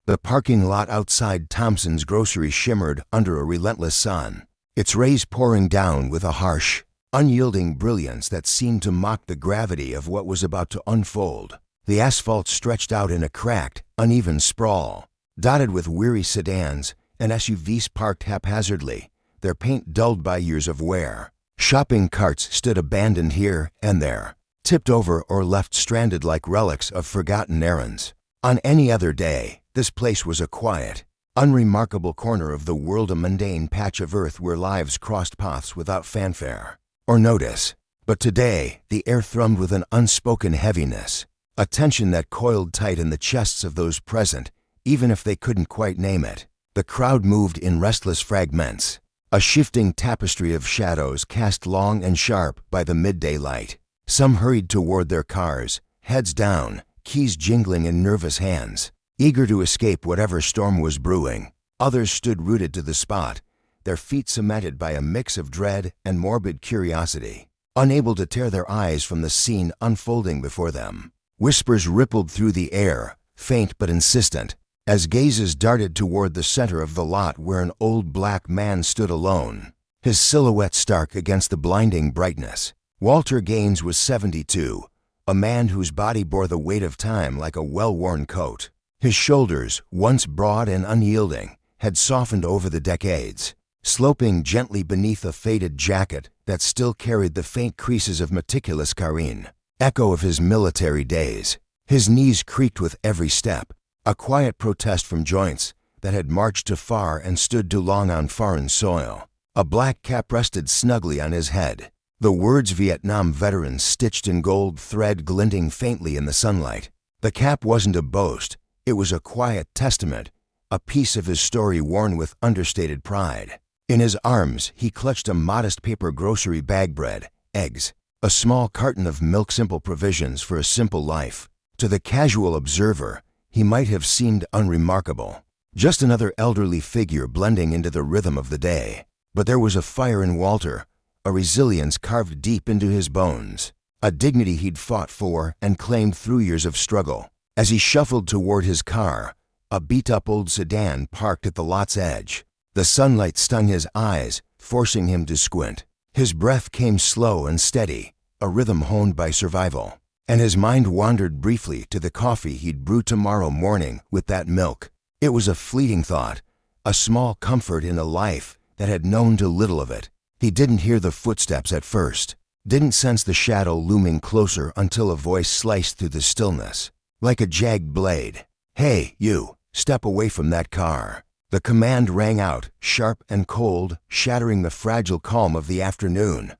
The parking lot outside Thompson's grocery shimmered under a relentless sun, its rays pouring down with a harsh, unyielding brilliance that seemed to mock the gravity of what was about to unfold. The asphalt stretched out in a cracked, uneven sprawl, dotted with weary sedans and SUVs parked haphazardly, their paint dulled by years of wear. Shopping carts stood abandoned here and there, tipped over or left stranded like relics of forgotten errands. On any other day, this place was a quiet, unremarkable corner of the world, a mundane patch of earth where lives crossed paths without fanfare or notice. But today, the air thrummed with an unspoken heaviness, a tension that coiled tight in the chests of those present, even if they couldn't quite name it. The crowd moved in restless fragments, a shifting tapestry of shadows cast long and sharp by the midday light. Some hurried toward their cars, heads down, keys jingling in nervous hands, eager to escape whatever storm was brewing. Others stood rooted to the spot, their feet cemented by a mix of dread and morbid curiosity, unable to tear their eyes from the scene unfolding before them. Whispers rippled through the air, faint but insistent, as gazes darted toward the center of the lot where an old black man stood alone, his silhouette stark against the blinding brightness. Walter Gaines was 72, a man whose body bore the weight of time like a well-worn coat. His shoulders, once broad and unyielding, had softened over the decades, sloping gently beneath a faded jacket that still carried the faint creases of meticulous careen, echo of his military days. His knees creaked with every step, a quiet protest from joints that had marched too far and stood too long on foreign soil. A black cap rested snugly on his head, the words Vietnam veteran stitched in gold thread glinting faintly in the sunlight. The cap wasn't a boast, it was a quiet testament, a piece of his story worn with understated pride. In his arms, he clutched a modest paper grocery bag, bread, eggs, a small carton of milk, simple provisions for a simple life. To the casual observer, he might have seemed unremarkable, just another elderly figure blending into the rhythm of the day. But there was a fire in Walter, a resilience carved deep into his bones, a dignity he'd fought for and claimed through years of struggle. As he shuffled toward his car, a beat-up old sedan parked at the lot's edge. The sunlight stung his eyes, forcing him to squint. His breath came slow and steady, a rhythm honed by survival, and his mind wandered briefly to the coffee he'd brew tomorrow morning with that milk. It was a fleeting thought, a small comfort in a life that had known too little of it. He didn't hear the footsteps at first, didn't sense the shadow looming closer until a voice sliced through the stillness, like a jagged blade. "Hey, you, step away from that car." The command rang out, sharp and cold, shattering the fragile calm of the afternoon.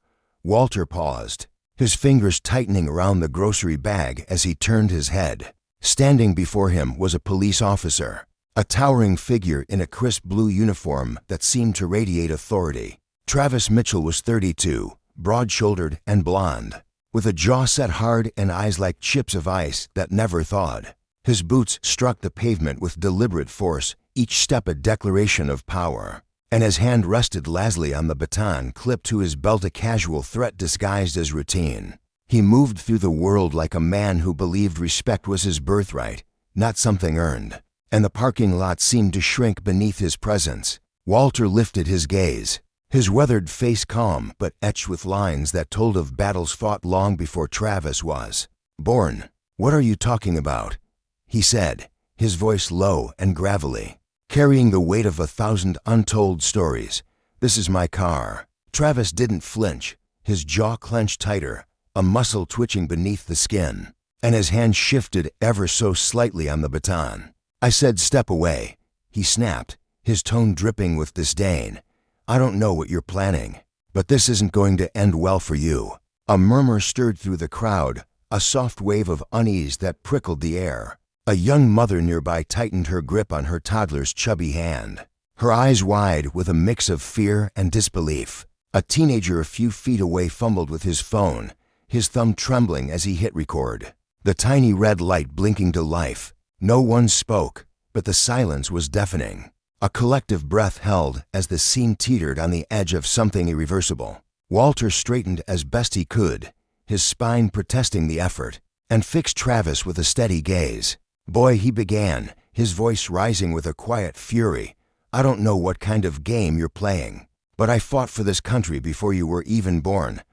Walter paused, his fingers tightening around the grocery bag as he turned his head. Standing before him was a police officer, a towering figure in a crisp blue uniform that seemed to radiate authority. Travis Mitchell was 32, broad-shouldered and blond, with a jaw set hard and eyes like chips of ice that never thawed. His boots struck the pavement with deliberate force, each step a declaration of power, and his hand rested lazily on the baton clipped to his belt, a casual threat disguised as routine. He moved through the world like a man who believed respect was his birthright, not something earned, and the parking lot seemed to shrink beneath his presence. Walter lifted his gaze, his weathered face calm but etched with lines that told of battles fought long before Travis was born. "What are you talking about?" he said, his voice low and gravelly, carrying the weight of 1,000 untold stories. "This is my car." Travis didn't flinch, his jaw clenched tighter, a muscle twitching beneath the skin, and his hand shifted ever so slightly on the baton. "I said step away," he snapped, his tone dripping with disdain. "I don't know what you're planning, but this isn't going to end well for you." A murmur stirred through the crowd, a soft wave of unease that prickled the air. A young mother nearby tightened her grip on her toddler's chubby hand, her eyes wide with a mix of fear and disbelief. A teenager a few feet away fumbled with his phone, his thumb trembling as he hit record, the tiny red light blinking to life. No one spoke, but the silence was deafening. A collective breath held as the scene teetered on the edge of something irreversible. Walter straightened as best he could, his spine protesting the effort, and fixed Travis with a steady gaze. "Boy," he began, his voice rising with a quiet fury. "I don't know what kind of game you're playing, but I fought for this country before you were even born.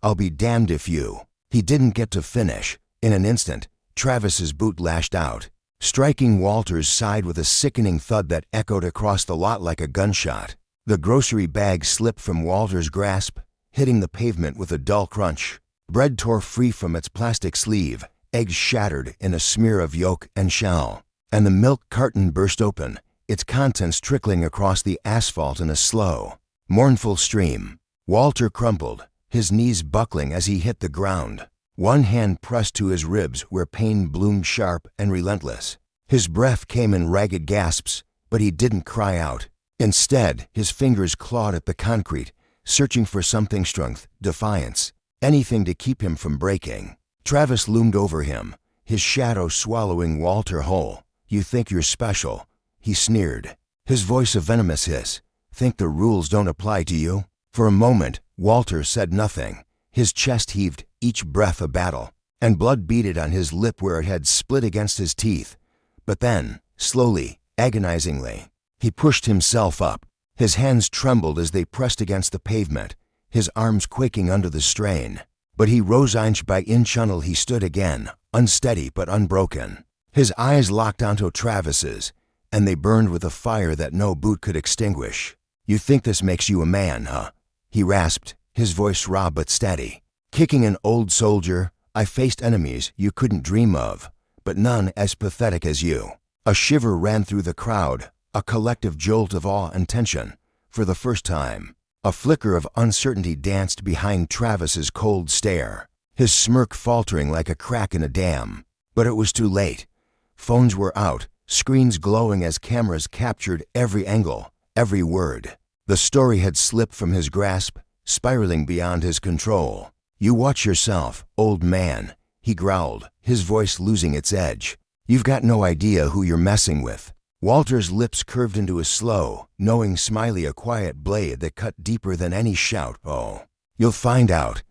I'll be damned if you—" He didn't get to finish. In an instant, Travis's boot lashed out, striking Walter's side with a sickening thud that echoed across the lot like a gunshot. The grocery bag slipped from Walter's grasp, hitting the pavement with a dull crunch. Bread tore free from its plastic sleeve, eggs shattered in a smear of yolk and shell, and the milk carton burst open, its contents trickling across the asphalt in a slow, mournful stream. Walter crumpled, his knees buckling as he hit the ground, one hand pressed to his ribs where pain bloomed sharp and relentless. His breath came in ragged gasps, but he didn't cry out. Instead, his fingers clawed at the concrete, searching for something strength, defiance, anything to keep him from breaking. Travis loomed over him, his shadow swallowing Walter whole. "You think you're special," he sneered, his voice a venomous hiss. "Think the rules don't apply to you?" For a moment, Walter said nothing. His chest heaved, each breath a battle, and blood beaded on his lip where it had split against his teeth. But then, slowly, agonizingly, he pushed himself up. His hands trembled as they pressed against the pavement, his arms quaking under the strain. But he rose inch by inch until he stood again, unsteady but unbroken. His eyes locked onto Travis's, and they burned with a fire that no boot could extinguish. "You think this makes you a man, huh?" he rasped, his voice raw but steady. "Kicking an old soldier, I faced enemies you couldn't dream of, but none as pathetic as you." A shiver ran through the crowd, a collective jolt of awe and tension. For the first time, a flicker of uncertainty danced behind Travis's cold stare, his smirk faltering like a crack in a dam. But it was too late. Phones were out, screens glowing as cameras captured every angle, every word. The story had slipped from his grasp, spiraling beyond his control. "You watch yourself, old man," he growled, his voice losing its edge. "You've got no idea who you're messing with." Walter's lips curved into a slow, knowing smile, a quiet blade that cut deeper than any shout. "Oh, you'll find out,"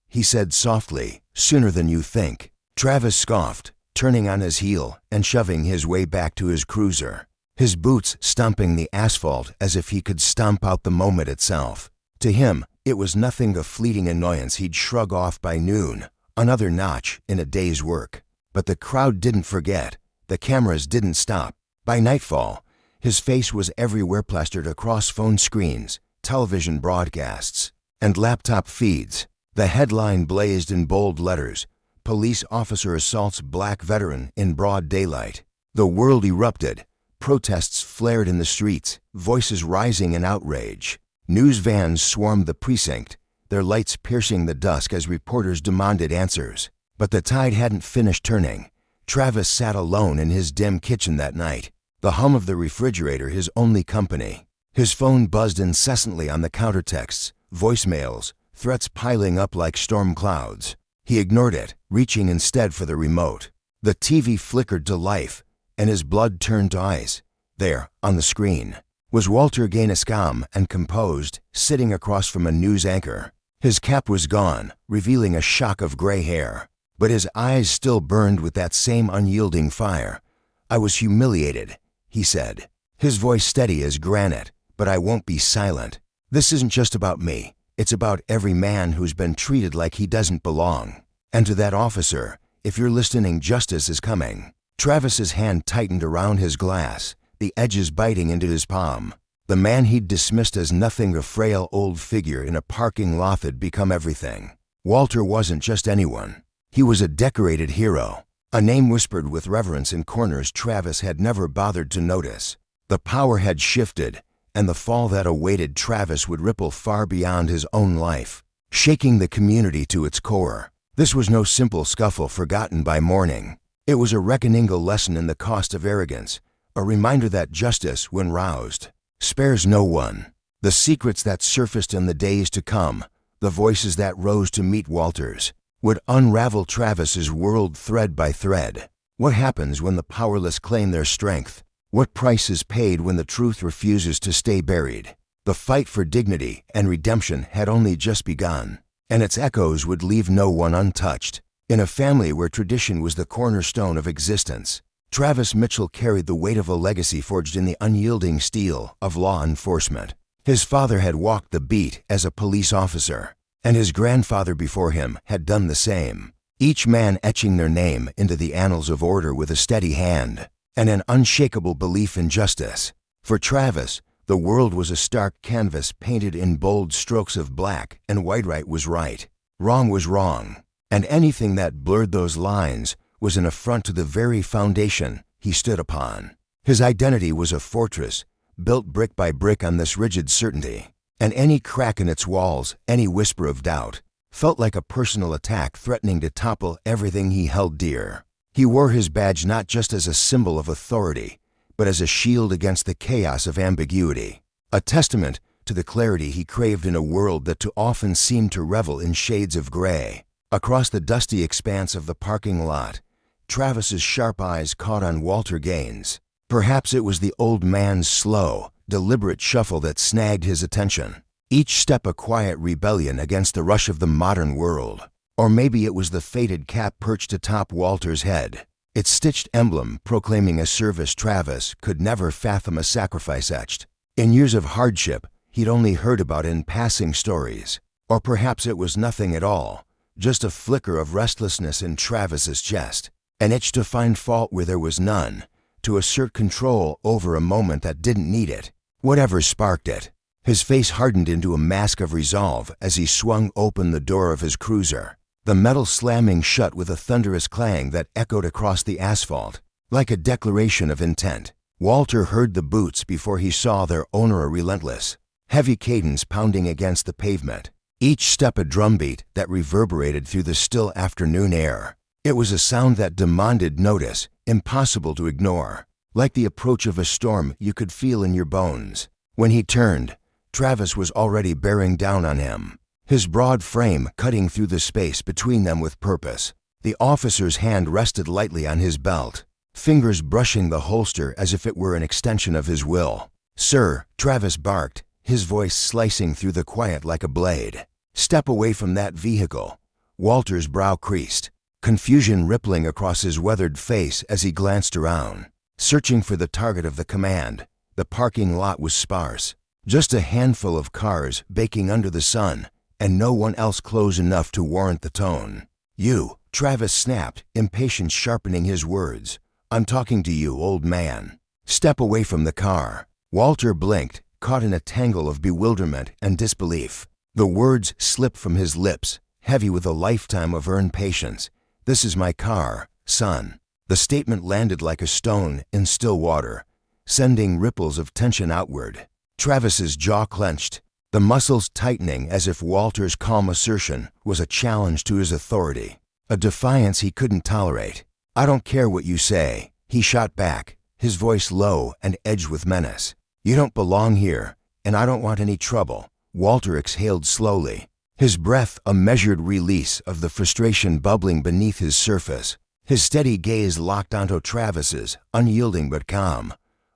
he said softly, "sooner than you think." Travis scoffed, turning on his heel and shoving his way back to his cruiser, his boots stomping the asphalt as if he could stomp out the moment itself. To him, it was nothing, a fleeting annoyance he'd shrug off by noon, another notch in a day's work. But the crowd didn't forget, the cameras didn't stop. By nightfall, his face was everywhere, plastered across phone screens, television broadcasts, and laptop feeds. The headline blazed in bold letters: "Police officer assaults black veteran in broad daylight." The world erupted. Protests flared in the streets, voices rising in outrage. News vans swarmed the precinct, their lights piercing the dusk as reporters demanded answers. But the tide hadn't finished turning. Travis sat alone in his dim kitchen that night, the hum of the refrigerator his only company. His phone buzzed incessantly on the counter texts, voicemails, threats piling up like storm clouds. He ignored it, reaching instead for the remote. The TV flickered to life, and his blood turned to ice. There, on the screen, was Walter Gaines, calm and composed, sitting across from a news anchor. His cap was gone, revealing a shock of gray hair, but his eyes still burned with that same unyielding fire. "I was humiliated," he said, his voice steady as granite, "but I won't be silent. This isn't just about me. It's about every man who's been treated like he doesn't belong. And to that officer, if you're listening, justice is coming." Travis's hand tightened around his glass, the edges biting into his palm. The man he'd dismissed as nothing, a frail old figure in a parking lot, had become everything. Walter wasn't just anyone. He was a decorated hero, a name whispered with reverence in corners Travis had never bothered to notice. The power had shifted, and the fall that awaited Travis would ripple far beyond his own life, shaking the community to its core. This was no simple scuffle forgotten by morning. It was a reckoning, a lesson in the cost of arrogance, a reminder that justice, when roused, spares no one. The secrets that surfaced in the days to come, the voices that rose to meet Walter's, would unravel Travis's world thread by thread. What happens when the powerless claim their strength? What price is paid when the truth refuses to stay buried? The fight for dignity and redemption had only just begun, and its echoes would leave no one untouched. In a family where tradition was the cornerstone of existence, Travis Mitchell carried the weight of a legacy forged in the unyielding steel of law enforcement. His father had walked the beat as a police officer, and his grandfather before him had done the same, each man etching their name into the annals of order with a steady hand and an unshakable belief in justice. For Travis, the world was a stark canvas painted in bold strokes of black, and right was right, wrong was wrong, and anything that blurred those lines was an affront to the very foundation he stood upon. His identity was a fortress, built brick by brick on this rigid certainty, and any crack in its walls, any whisper of doubt, felt like a personal attack threatening to topple everything he held dear. He wore his badge not just as a symbol of authority, but as a shield against the chaos of ambiguity, a testament to the clarity he craved in a world that too often seemed to revel in shades of gray. Across the dusty expanse of the parking lot, Travis's sharp eyes caught on Walter Gaines. Perhaps it was the old man's slow, deliberate shuffle that snagged his attention, each step a quiet rebellion against the rush of the modern world. Or maybe it was the faded cap perched atop Walter's head, its stitched emblem proclaiming a service Travis could never fathom, a sacrifice etched in years of hardship he'd only heard about in passing stories. Or perhaps it was nothing at all, just a flicker of restlessness in Travis's chest, an itch to find fault where there was none, to assert control over a moment that didn't need it. Whatever sparked it. His face hardened into a mask of resolve as he swung open the door of his cruiser, the metal slamming shut with a thunderous clang that echoed across the asphalt, like a declaration of intent. Walter heard the boots before he saw their owner, a relentless, heavy cadence pounding against the pavement, each step a drumbeat that reverberated through the still afternoon air. It was a sound that demanded notice, impossible to ignore, like the approach of a storm you could feel in your bones. When he turned, Travis was already bearing down on him, his broad frame cutting through the space between them with purpose. The officer's hand rested lightly on his belt, fingers brushing the holster as if it were an extension of his will. "Sir," Travis barked, his voice slicing through the quiet like a blade. "Step away from that vehicle." Walter's brow creased, confusion rippling across his weathered face as he glanced around, searching for the target of the command. The parking lot was sparse, just a handful of cars baking under the sun, and no one else close enough to warrant the tone. "You," Travis snapped, impatience sharpening his words. "I'm talking to you, old man. Step away from the car." Walter blinked, caught in a tangle of bewilderment and disbelief. The words slipped from his lips, heavy with a lifetime of earned patience. "This is my car, son." The statement landed like a stone in still water, sending ripples of tension outward. Travis's jaw clenched, the muscles tightening as if Walter's calm assertion was a challenge to his authority, a defiance he couldn't tolerate. "I don't care what you say," he shot back, his voice low and edged with menace. "You don't belong here, and I don't want any trouble." Walter exhaled slowly, his breath a measured release of the frustration bubbling beneath his surface. His steady gaze locked onto Travis's, unyielding but calm.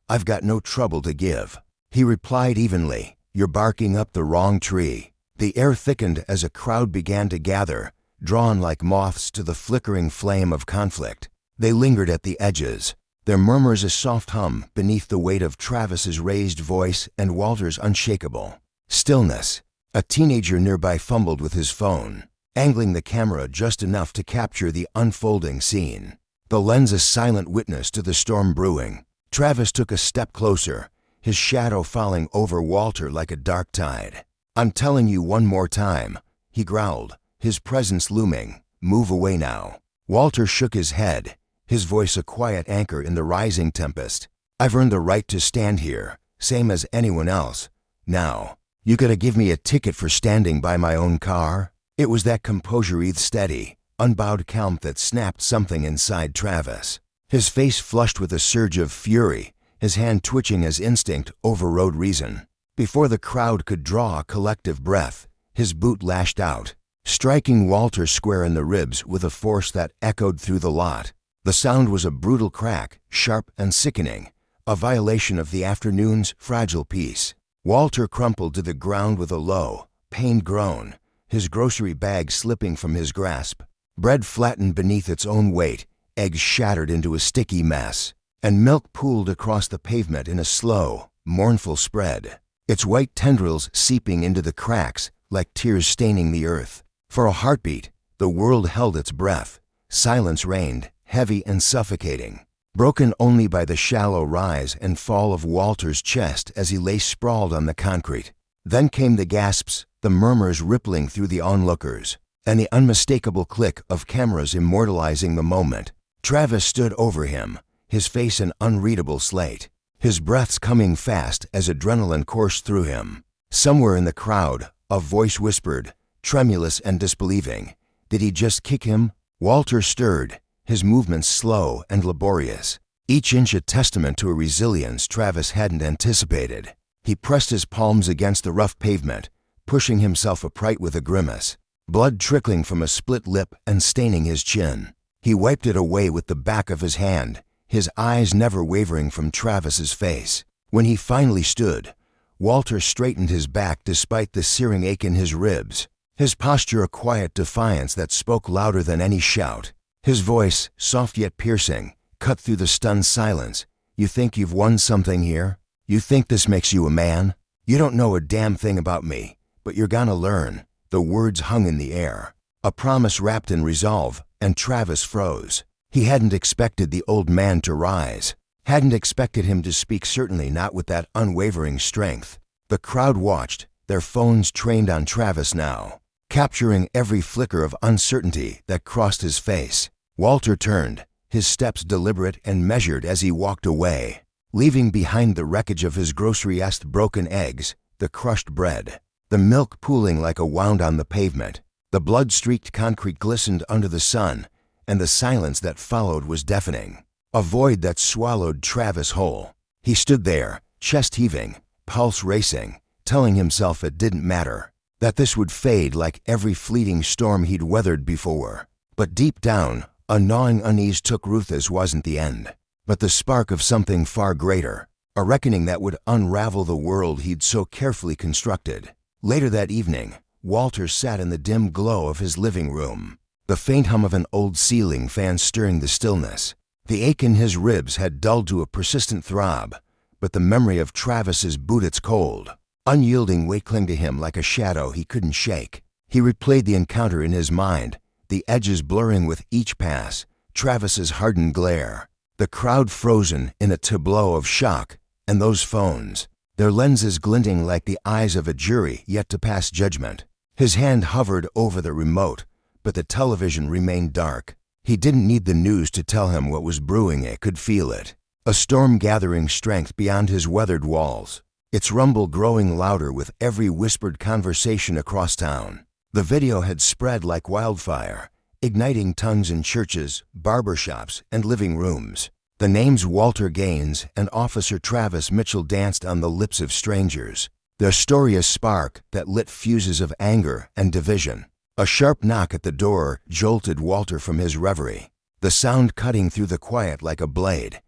"I've got no trouble to give," he replied evenly. "You're barking up the wrong tree." The air thickened as a crowd began to gather, drawn like moths to the flickering flame of conflict. They lingered at the edges, their murmurs a soft hum beneath the weight of Travis's raised voice and Walter's unshakable stillness. A teenager nearby fumbled with his phone, angling the camera just enough to capture the unfolding scene, the lens a silent witness to the storm brewing. Travis took a step closer, his shadow falling over Walter like a dark tide. "I'm telling you one more time," he growled, his presence looming. "Move away now." Walter shook his head, his voice a quiet anchor in the rising tempest. "I've earned the right to stand here, same as anyone else. Now, you gotta give me a ticket for standing by my own car?" It was that composure-breathed steady, unbowed calm that snapped something inside Travis. His face flushed with a surge of fury, his hand twitching as instinct overrode reason. Before the crowd could draw a collective breath, his boot lashed out, striking Walter square in the ribs with a force that echoed through the lot. The sound was a brutal crack, sharp and sickening, a violation of the afternoon's fragile peace. Walter crumpled to the ground with a low, pained groan, his grocery bag slipping from his grasp. Bread flattened beneath its own weight, eggs shattered into a sticky mess, and milk pooled across the pavement in a slow, mournful spread, its white tendrils seeping into the cracks like tears staining the earth. For a heartbeat, the world held its breath. Silence reigned, heavy and suffocating, broken only by the shallow rise and fall of Walter's chest as he lay sprawled on the concrete. Then came the gasps, the murmurs rippling through the onlookers, and the unmistakable click of cameras immortalizing the moment. Travis stood over him, his face an unreadable slate, his breaths coming fast as adrenaline coursed through him. Somewhere in the crowd, a voice whispered, tremulous and disbelieving, "Did he just kick him?" Walter stirred, his movements slow and laborious, each inch a testament to a resilience Travis hadn't anticipated. He pressed his palms against the rough pavement, pushing himself upright with a grimace, blood trickling from a split lip and staining his chin. He wiped it away with the back of his hand, his eyes never wavering from Travis's face. When he finally stood, Walter straightened his back despite the searing ache in his ribs, his posture a quiet defiance that spoke louder than any shout. His voice, soft yet piercing, cut through the stunned silence. "You think you've won something here? You think this makes you a man? You don't know a damn thing about me, but you're gonna learn." The words hung in the air, a promise wrapped in resolve, and Travis froze. He hadn't expected the old man to rise, hadn't expected him to speak, certainly not with that unwavering strength. The crowd watched, their phones trained on Travis now, capturing every flicker of uncertainty that crossed his face. Walter turned, his steps deliberate and measured as he walked away, leaving behind the wreckage of his grocery-esque broken eggs, the crushed bread, the milk pooling like a wound on the pavement. The blood-streaked concrete glistened under the sun, and the silence that followed was deafening, a void that swallowed Travis whole. He stood there, chest heaving, pulse racing, telling himself it didn't matter, that this would fade like every fleeting storm he'd weathered before. But deep down, a gnawing unease took root. This wasn't the end, but the spark of something far greater, a reckoning that would unravel the world he'd so carefully constructed. Later that evening, Walter sat in the dim glow of his living room, the faint hum of an old ceiling fan stirring the stillness. The ache in his ribs had dulled to a persistent throb, but the memory of Travis's boot, its cold, unyielding weight clung to him like a shadow he couldn't shake. He replayed the encounter in his mind, the edges blurring with each pass, Travis's hardened glare, the crowd frozen in a tableau of shock, and those phones, their lenses glinting like the eyes of a jury yet to pass judgment. His hand hovered over the remote, but the television remained dark. He didn't need the news to tell him what was brewing. He could feel it, a storm gathering strength beyond his weathered walls, its rumble growing louder with every whispered conversation across town. The video had spread like wildfire, igniting tongues in churches, barbershops, and living rooms. The names Walter Gaines and Officer Travis Mitchell danced on the lips of strangers, their story a spark that lit fuses of anger and division. A sharp knock at the door jolted Walter from his reverie, the sound cutting through the quiet like a blade.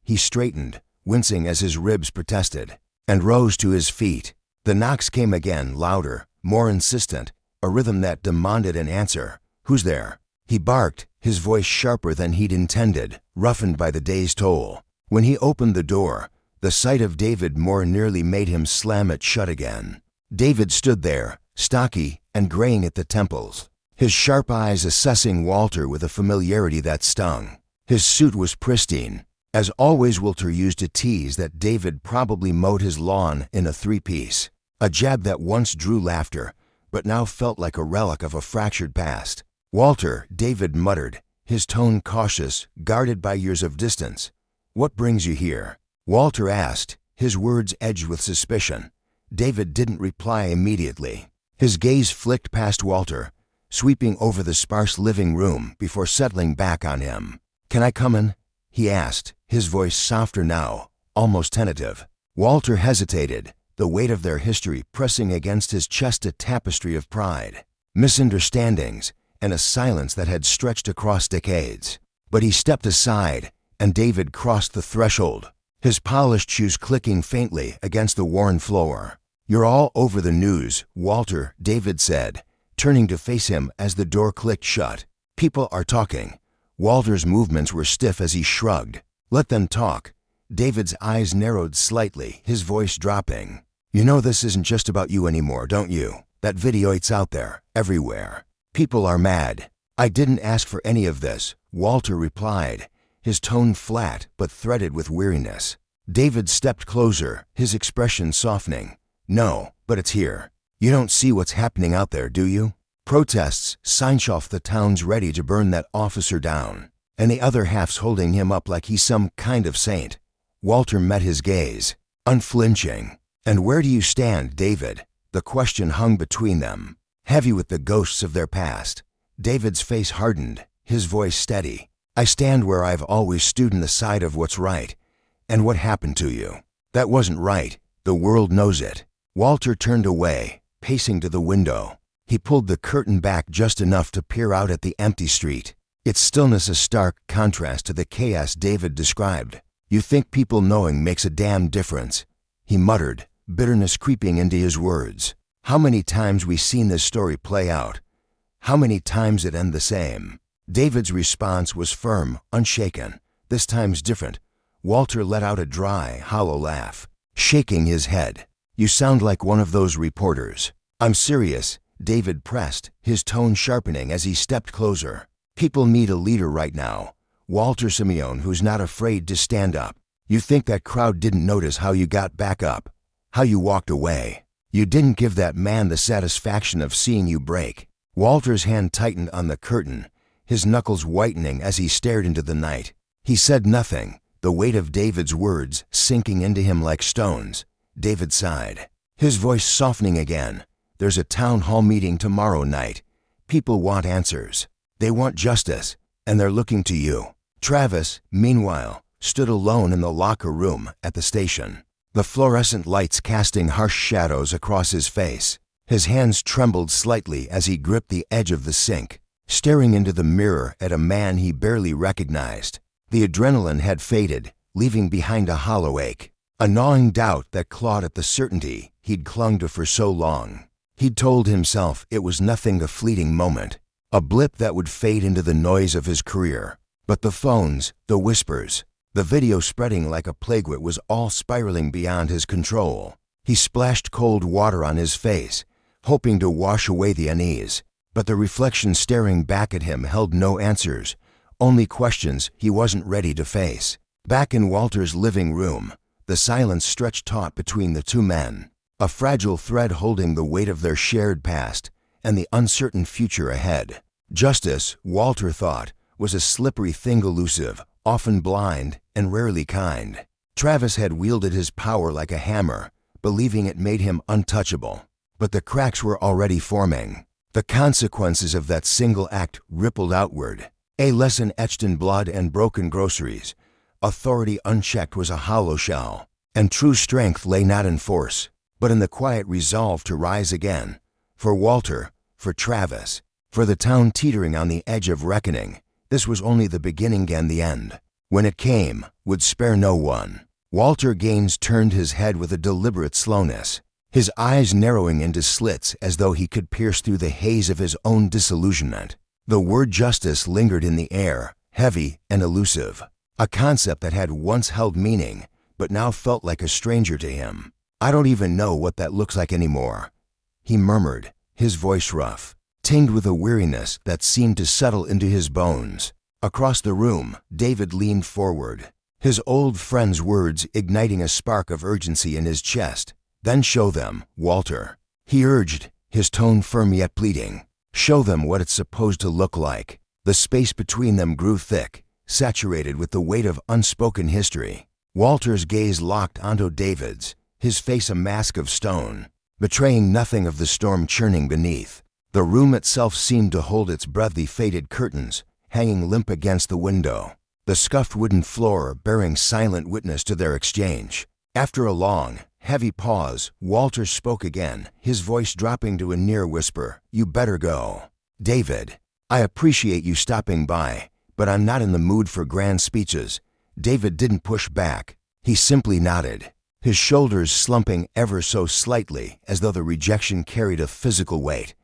He straightened, wincing as his ribs protested, and rose to his feet. The knocks came again, louder, more insistent, a rhythm that demanded an answer. "Who's there?" He barked, his voice sharper than he'd intended, roughened by the day's toll. When he opened the door, the sight of David more nearly made him slam it shut again. David stood there, stocky and graying at the temples, his sharp eyes assessing Walter with a familiarity that stung. His suit was pristine. As always, Walter used a tease that David probably mowed his lawn in a three-piece, a jab that once drew laughter, but now felt like a relic of a fractured past. "Walter," David muttered, his tone cautious, guarded by years of distance. "What brings you here?" Walter asked, his words edged with suspicion. David didn't reply immediately. His gaze flicked past Walter, sweeping over the sparse living room before settling back on him. "Can I come in?" he asked, his voice softer now, almost tentative. Walter hesitated, the weight of their history pressing against his chest, a tapestry of pride, misunderstandings, and a silence that had stretched across decades. But he stepped aside, and David crossed the threshold, his polished shoes clicking faintly against the worn floor. "You're all over the news, Walter," David said, turning to face him as the door clicked shut. "People are talking. Walter's movements were stiff as he shrugged. "Let them talk." David's eyes narrowed slightly, his voice dropping. "You know this isn't just about you anymore, don't you? That video, it's out there, everywhere. People are mad." "I didn't ask for any of this," Walter replied, his tone flat but threaded with weariness. David stepped closer, his expression softening. "No, but it's here. You don't see what's happening out there, do you? Protests, signs off the town's ready to burn that officer down, and the other half's holding him up like he's some kind of saint." Walter met his gaze, unflinching. "And where do you stand, David?" The question hung between them, heavy with the ghosts of their past. David's face hardened, his voice steady. "I stand where I've always stood, on the side of what's right. And what happened to you? That wasn't right. The world knows it." Walter turned away, pacing to the window. He pulled the curtain back just enough to peer out at the empty street, its stillness a stark contrast to the chaos David described. "You think people knowing makes a damn difference," he muttered, bitterness creeping into his words. "How many times we seen this story play out? How many times it end the same?" David's response was firm, unshaken. "This time's different." Walter let out a dry, hollow laugh, shaking his head. "You sound like one of those reporters." "I'm serious," David pressed, his tone sharpening as he stepped closer. "People need a leader right now. Walter Simeon, who's not afraid to stand up. You think that crowd didn't notice how you got back up? How you walked away? You didn't give that man the satisfaction of seeing you break." Walter's hand tightened on the curtain, his knuckles whitening as he stared into the night. He said nothing, the weight of David's words sinking into him like stones. David sighed, his voice softening again. "There's a town hall meeting tomorrow night. People want answers. They want justice, and they're looking to you." Travis, meanwhile, stood alone in the locker room at the station, the fluorescent lights casting harsh shadows across his face. His hands trembled slightly as he gripped the edge of the sink, staring into the mirror at a man he barely recognized. The adrenaline had faded, leaving behind a hollow ache, a gnawing doubt that clawed at the certainty he'd clung to for so long. He'd told himself it was nothing, a fleeting moment, a blip that would fade into the noise of his career. But the phones, the whispers, the video spreading like a plague was all spiraling beyond his control. He splashed cold water on his face, hoping to wash away the unease, but the reflection staring back at him held no answers, only questions he wasn't ready to face. Back in Walter's living room, the silence stretched taut between the two men, a fragile thread holding the weight of their shared past and the uncertain future ahead. Justice, Walter thought, was a slippery thing, elusive, often blind, and rarely kind. Travis had wielded his power like a hammer, believing it made him untouchable. But the cracks were already forming. The consequences of that single act rippled outward, a lesson etched in blood and broken groceries. Authority unchecked was a hollow shell, and true strength lay not in force, but in the quiet resolve to rise again. For Walter, for Travis, for the town teetering on the edge of reckoning, this was only the beginning, and the end, when it came, would spare no one. Walter Gaines turned his head with a deliberate slowness, his eyes narrowing into slits as though he could pierce through the haze of his own disillusionment. The word justice lingered in the air, heavy and elusive, a concept that had once held meaning, but now felt like a stranger to him. "I don't even know what that looks like anymore," he murmured, his voice rough, tinged with a weariness that seemed to settle into his bones. Across the room, David leaned forward, his old friend's words igniting a spark of urgency in his chest. "Then show them, Walter," he urged, his tone firm yet pleading. "Show them what it's supposed to look like." The space between them grew thick, saturated with the weight of unspoken history. Walter's gaze locked onto David's, his face a mask of stone, betraying nothing of the storm churning beneath. The room itself seemed to hold its breath, the faded curtains hanging limp against the window, the scuffed wooden floor bearing silent witness to their exchange. After a long, heavy pause, Walter spoke again, his voice dropping to a near whisper. "You better go. David, I appreciate you stopping by, but I'm not in the mood for grand speeches." David didn't push back. He simply nodded, his shoulders slumping ever so slightly as though the rejection carried a physical weight.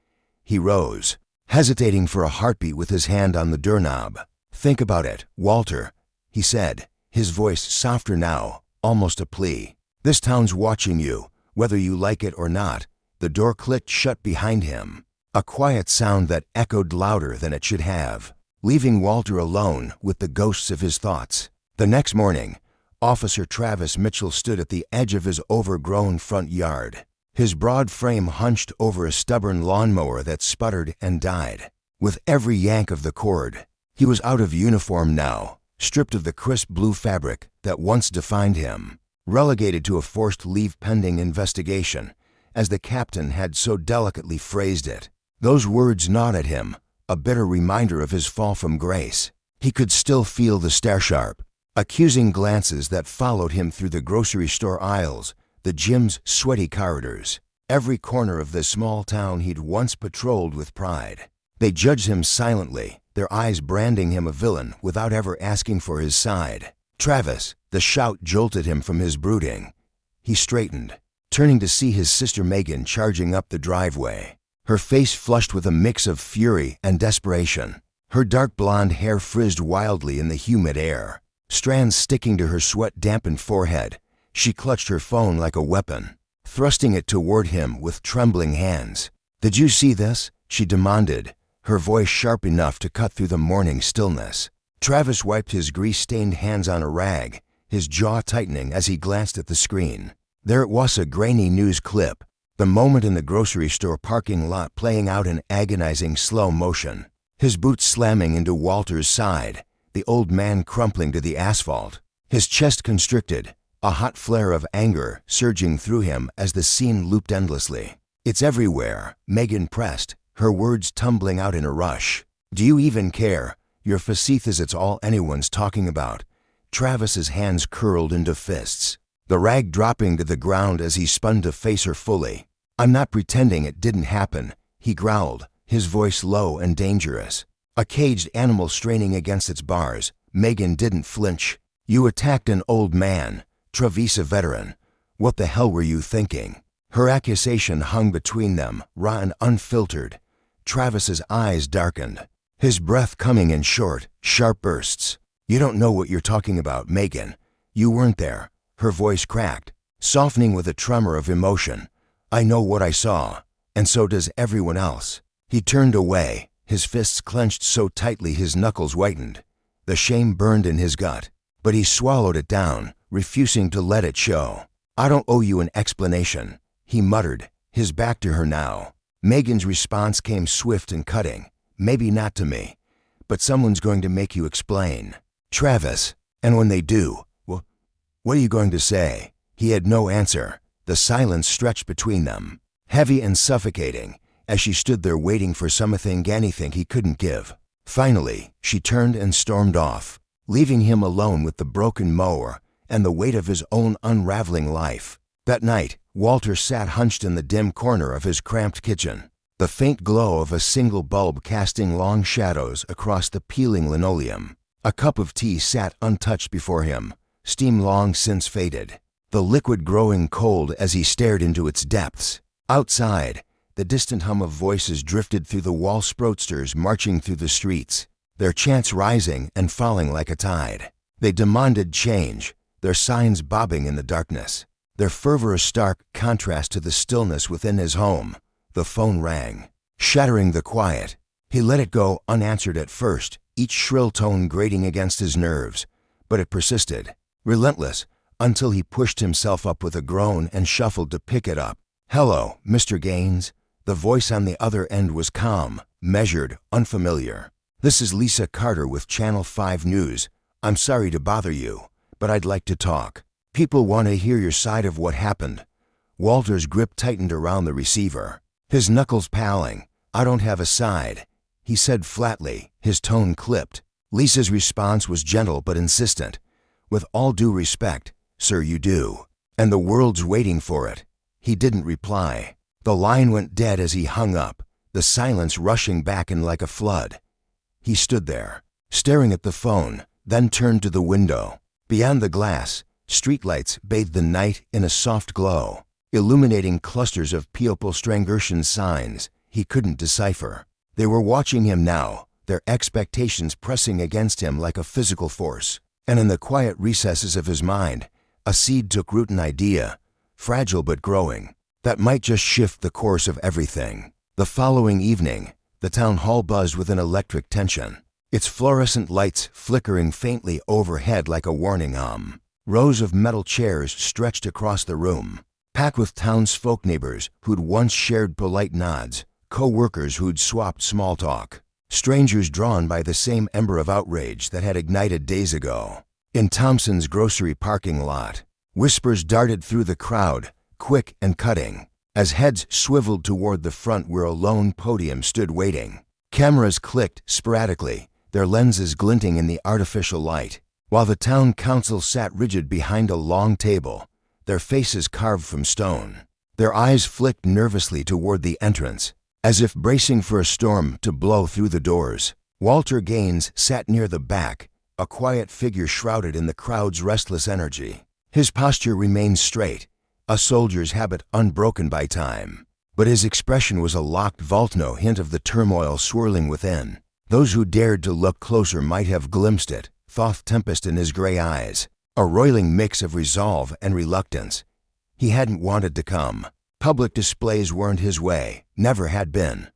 He rose, hesitating for a heartbeat with his hand on the doorknob. "Think about it, Walter," he said, his voice softer now, almost a plea. "This town's watching you, whether you like it or not." The door clicked shut behind him, a quiet sound that echoed louder than it should have, leaving Walter alone with the ghosts of his thoughts. The next morning, Officer Travis Mitchell stood at the edge of his overgrown front yard, his broad frame hunched over a stubborn lawnmower that sputtered and died. With every yank of the cord, he was out of uniform now, stripped of the crisp blue fabric that once defined him, relegated to a forced leave pending investigation, as the captain had so delicately phrased it. Those words gnawed at him, a bitter reminder of his fall from grace. He could still feel the stare-sharp, accusing glances that followed him through the grocery store aisles, the gym's sweaty corridors, every corner of the small town he'd once patrolled with pride. They judged him silently, their eyes branding him a villain without ever asking for his side. "Travis!" The shout jolted him from his brooding. He straightened, turning to see his sister Megan charging up the driveway, her face flushed with a mix of fury and desperation. Her dark blonde hair frizzed wildly in the humid air, strands sticking to her sweat-dampened forehead. She clutched her phone like a weapon, thrusting it toward him with trembling hands. "Did you see this?" she demanded, her voice sharp enough to cut through the morning stillness. Travis wiped his grease-stained hands on a rag, his jaw tightening as he glanced at the screen. There it was, a grainy news clip, the moment in the grocery store parking lot playing out in agonizing slow motion. His boots slamming into Walter's side, the old man crumpling to the asphalt, his chest constricted, a hot flare of anger surging through him as the scene looped endlessly. "It's everywhere," Megan pressed, her words tumbling out in a rush. "Do you even care? Your facade is it's all anyone's talking about." Travis's hands curled into fists, the rag dropping to the ground as he spun to face her fully. "I'm not pretending it didn't happen," he growled, his voice low and dangerous. A caged animal straining against its bars, Megan didn't flinch. "You attacked an old man, Travis, a veteran. What the hell were you thinking?" Her accusation hung between them, raw and unfiltered. Travis's eyes darkened, his breath coming in short, sharp bursts. "You don't know what you're talking about, Megan. You weren't there." Her voice cracked, softening with a tremor of emotion. "I know what I saw, and so does everyone else." He turned away, his fists clenched so tightly his knuckles whitened. The shame burned in his gut, but he swallowed it down, refusing to let it show. "I don't owe you an explanation," he muttered, his back to her now. Megan's response came swift and cutting. "Maybe not to me, but someone's going to make you explain, Travis. And when they do, well, what are you going to say?" He had no answer. The silence stretched between them, heavy and suffocating, as she stood there waiting for anything he couldn't give. Finally, she turned and stormed off, leaving him alone with the broken mower and the weight of his own unraveling life. That night, Walter sat hunched in the dim corner of his cramped kitchen, the faint glow of a single bulb casting long shadows across the peeling linoleum. A cup of tea sat untouched before him, steam long since faded, the liquid growing cold as he stared into its depths. Outside, the distant hum of voices drifted through the wall sproutsters marching through the streets, their chants rising and falling like a tide. They demanded change, their signs bobbing in the darkness, their fervor a stark contrast to the stillness within his home. The phone rang, shattering the quiet. He let it go unanswered at first, each shrill tone grating against his nerves, but it persisted, relentless, until he pushed himself up with a groan and shuffled to pick it up. "Hello, Mr. Gaines." The voice on the other end was calm, measured, unfamiliar. "This is Lisa Carter with Channel 5 News. I'm sorry to bother you, but I'd like to talk. People want to hear your side of what happened." Walter's grip tightened around the receiver, his knuckles paling. "I don't have a side," he said flatly, his tone clipped. Lisa's response was gentle but insistent. "With all due respect, sir, you do. And the world's waiting for it." He didn't reply. The line went dead as he hung up, the silence rushing back in like a flood. He stood there, staring at the phone, then turned to the window. Beyond the glass, streetlights bathed the night in a soft glow, illuminating clusters of Peoplestrangurtian signs he couldn't decipher. They were watching him now, their expectations pressing against him like a physical force. And in the quiet recesses of his mind, a seed took root, an idea, fragile but growing, that might just shift the course of everything. The following evening, the town hall buzzed with an electric tension, its fluorescent lights flickering faintly overhead like a warning hum. Rows of metal chairs stretched across the room, packed with townsfolk, neighbors who'd once shared polite nods, co-workers who'd swapped small talk, strangers drawn by the same ember of outrage that had ignited days ago. In Thompson's grocery parking lot, whispers darted through the crowd, quick and cutting, as heads swiveled toward the front where a lone podium stood waiting. Cameras clicked sporadically, their lenses glinting in the artificial light, while the town council sat rigid behind a long table, their faces carved from stone. Their eyes flicked nervously toward the entrance, as if bracing for a storm to blow through the doors. Walter Gaines sat near the back, a quiet figure shrouded in the crowd's restless energy. His posture remained straight, a soldier's habit unbroken by time, but his expression was a locked vault, no hint of the turmoil swirling within. Those who dared to look closer might have glimpsed it, thought tempest in his gray eyes, a roiling mix of resolve and reluctance. He hadn't wanted to come. Public displays weren't his way, never had been.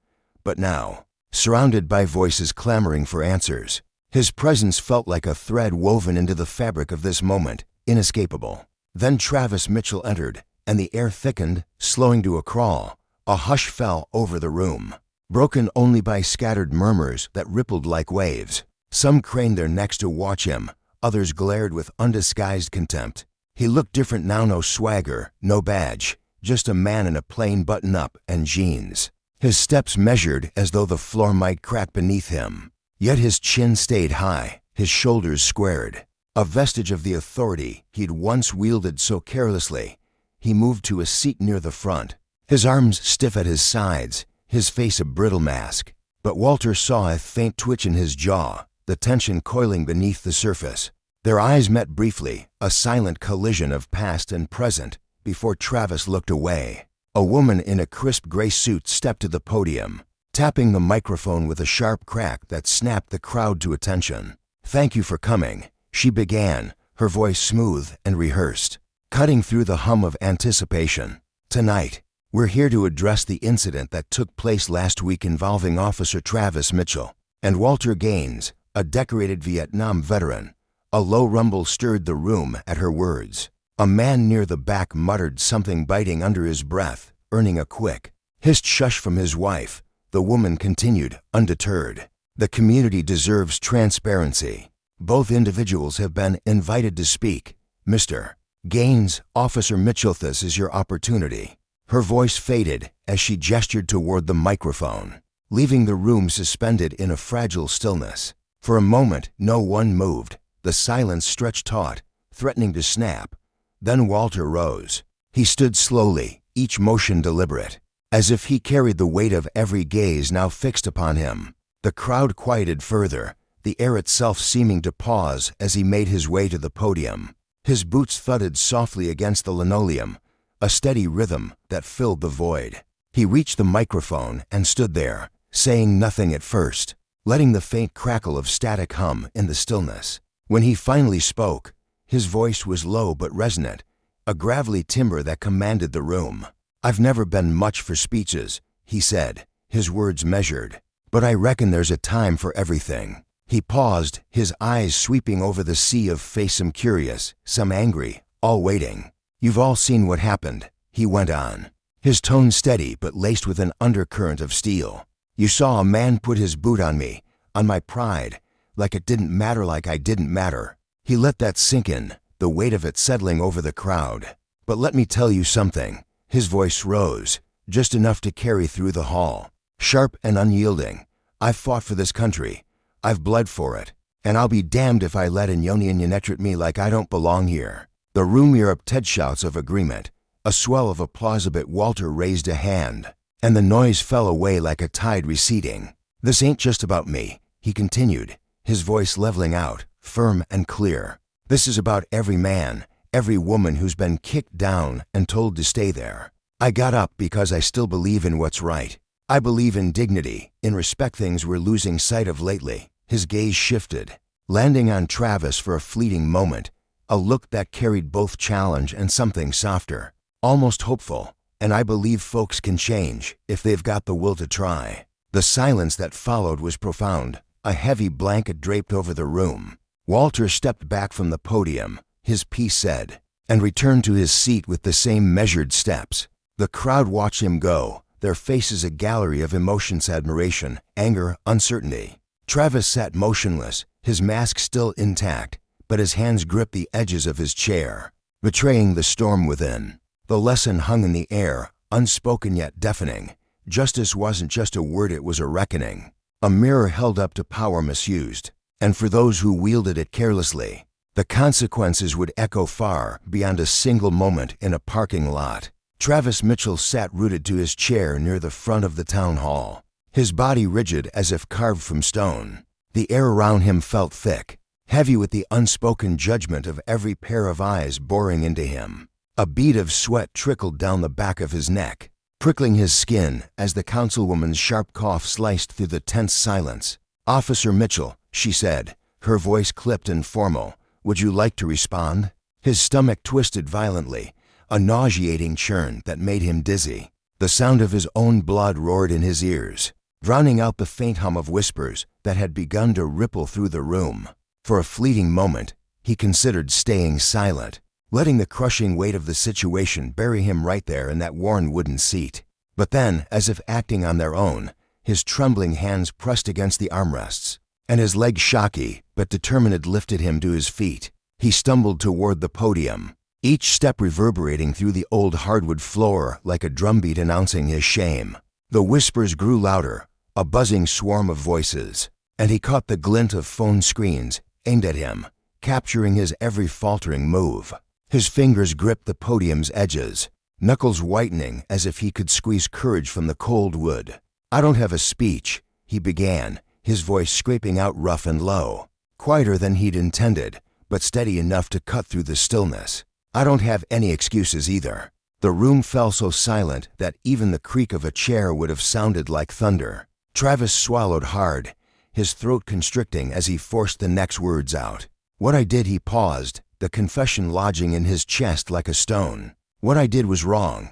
But now, surrounded by voices clamoring for answers, his presence felt like a thread woven into the fabric of this moment, inescapable. Then Travis Mitchell entered, and the air thickened, slowing to a crawl. A hush fell over the room, broken only by scattered murmurs that rippled like waves. Some craned their necks to watch him, others glared with undisguised contempt. He looked different now, no swagger, no badge, just a man in a plain button-up and jeans. His steps measured as though the floor might crack beneath him. Yet his chin stayed high, his shoulders squared. A vestige of the authority he'd once wielded so carelessly. He moved to a seat near the front, his arms stiff at his sides, his face a brittle mask. But Walter saw a faint twitch in his jaw, the tension coiling beneath the surface. Their eyes met briefly, a silent collision of past and present, before Travis looked away. A woman in a crisp gray suit stepped to the podium, tapping the microphone with a sharp crack that snapped the crowd to attention. "Thank you for coming," she began, her voice smooth and rehearsed, cutting through the hum of anticipation. "Tonight, we're here to address the incident that took place last week involving Officer Travis Mitchell and Walter Gaines, a decorated Vietnam veteran." A low rumble stirred the room at her words. A man near the back muttered something, biting under his breath, earning a quick, hissed shush from his wife. The woman continued, undeterred. "The community deserves transparency. Both individuals have been invited to speak. Mr. Gaines, Officer Mitchell, this is your opportunity." Her voice faded as she gestured toward the microphone, leaving the room suspended in a fragile stillness. For a moment, no one moved. The silence stretched taut, threatening to snap. Then Walter rose. He stood slowly, each motion deliberate, as if he carried the weight of every gaze now fixed upon him. The crowd quieted further, the air itself seeming to pause as he made his way to the podium. His boots thudded softly against the linoleum, a steady rhythm that filled the void. He reached the microphone and stood there, saying nothing at first, letting the faint crackle of static hum in the stillness. When he finally spoke, his voice was low but resonant, a gravelly timbre that commanded the room. "I've never been much for speeches," he said, his words measured, "but I reckon there's a time for everything." He paused, his eyes sweeping over the sea of face, some curious, some angry, all waiting. "You've all seen what happened," he went on, his tone steady but laced with an undercurrent of steel. "You saw a man put his boot on me, on my pride, like it didn't matter, like I didn't matter." He let that sink in, the weight of it settling over the crowd. "But let me tell you something." His voice rose, just enough to carry through the hall, sharp and unyielding. "I've fought for this country. I've bled for it. And I'll be damned if I let Inyonian treat me like I don't belong here." The room erupted shouts of agreement, a swell of applause. A bit Walter raised a hand, and the noise fell away like a tide receding. "This ain't just about me," he continued, his voice leveling out, firm and clear. "This is about every man, every woman who's been kicked down and told to stay there. I got up because I still believe in what's right. I believe in dignity, in respect things we're losing sight of lately. His gaze shifted, landing on Travis for a fleeting moment, a look that carried both challenge and something softer, almost hopeful. And I believe folks can change if they've got the will to try. The silence that followed was profound, a heavy blanket draped over the room. Walter stepped back from the podium, his piece said, and returned to his seat with the same measured steps. The crowd watched him go, their faces a gallery of emotions: admiration, anger, uncertainty. Travis sat motionless, his mask still intact, but his hands gripped the edges of his chair, betraying the storm within. The lesson hung in the air, unspoken yet deafening. Justice wasn't just a word, it was a reckoning, a mirror held up to power misused, and for those who wielded it carelessly, the consequences would echo far beyond a single moment in a parking lot. Travis Mitchell sat rooted to his chair near the front of the town hall, his body rigid as if carved from stone. The air around him felt thick, heavy with the unspoken judgment of every pair of eyes boring into him. A bead of sweat trickled down the back of his neck, prickling his skin as the councilwoman's sharp cough sliced through the tense silence. "Officer Mitchell," she said, her voice clipped and formal, "would you like to respond?" His stomach twisted violently, a nauseating churn that made him dizzy. The sound of his own blood roared in his ears, drowning out the faint hum of whispers that had begun to ripple through the room. For a fleeting moment, he considered staying silent, letting the crushing weight of the situation bury him right there in that worn wooden seat. But then, as if acting on their own, his trembling hands pressed against the armrests, and his legs, shocky but determined, lifted him to his feet. He stumbled toward the podium, each step reverberating through the old hardwood floor like a drumbeat announcing his shame. The whispers grew louder, a buzzing swarm of voices, and he caught the glint of phone screens aimed at him, capturing his every faltering move. His fingers gripped the podium's edges, knuckles whitening as if he could squeeze courage from the cold wood. "I don't have a speech," he began, his voice scraping out rough and low, quieter than he'd intended, but steady enough to cut through the stillness. "I don't have any excuses either." The room fell so silent that even the creak of a chair would have sounded like thunder. Travis swallowed hard, his throat constricting as he forced the next words out. "What I did," he paused, the confession lodging in his chest like a stone. "What I did was wrong."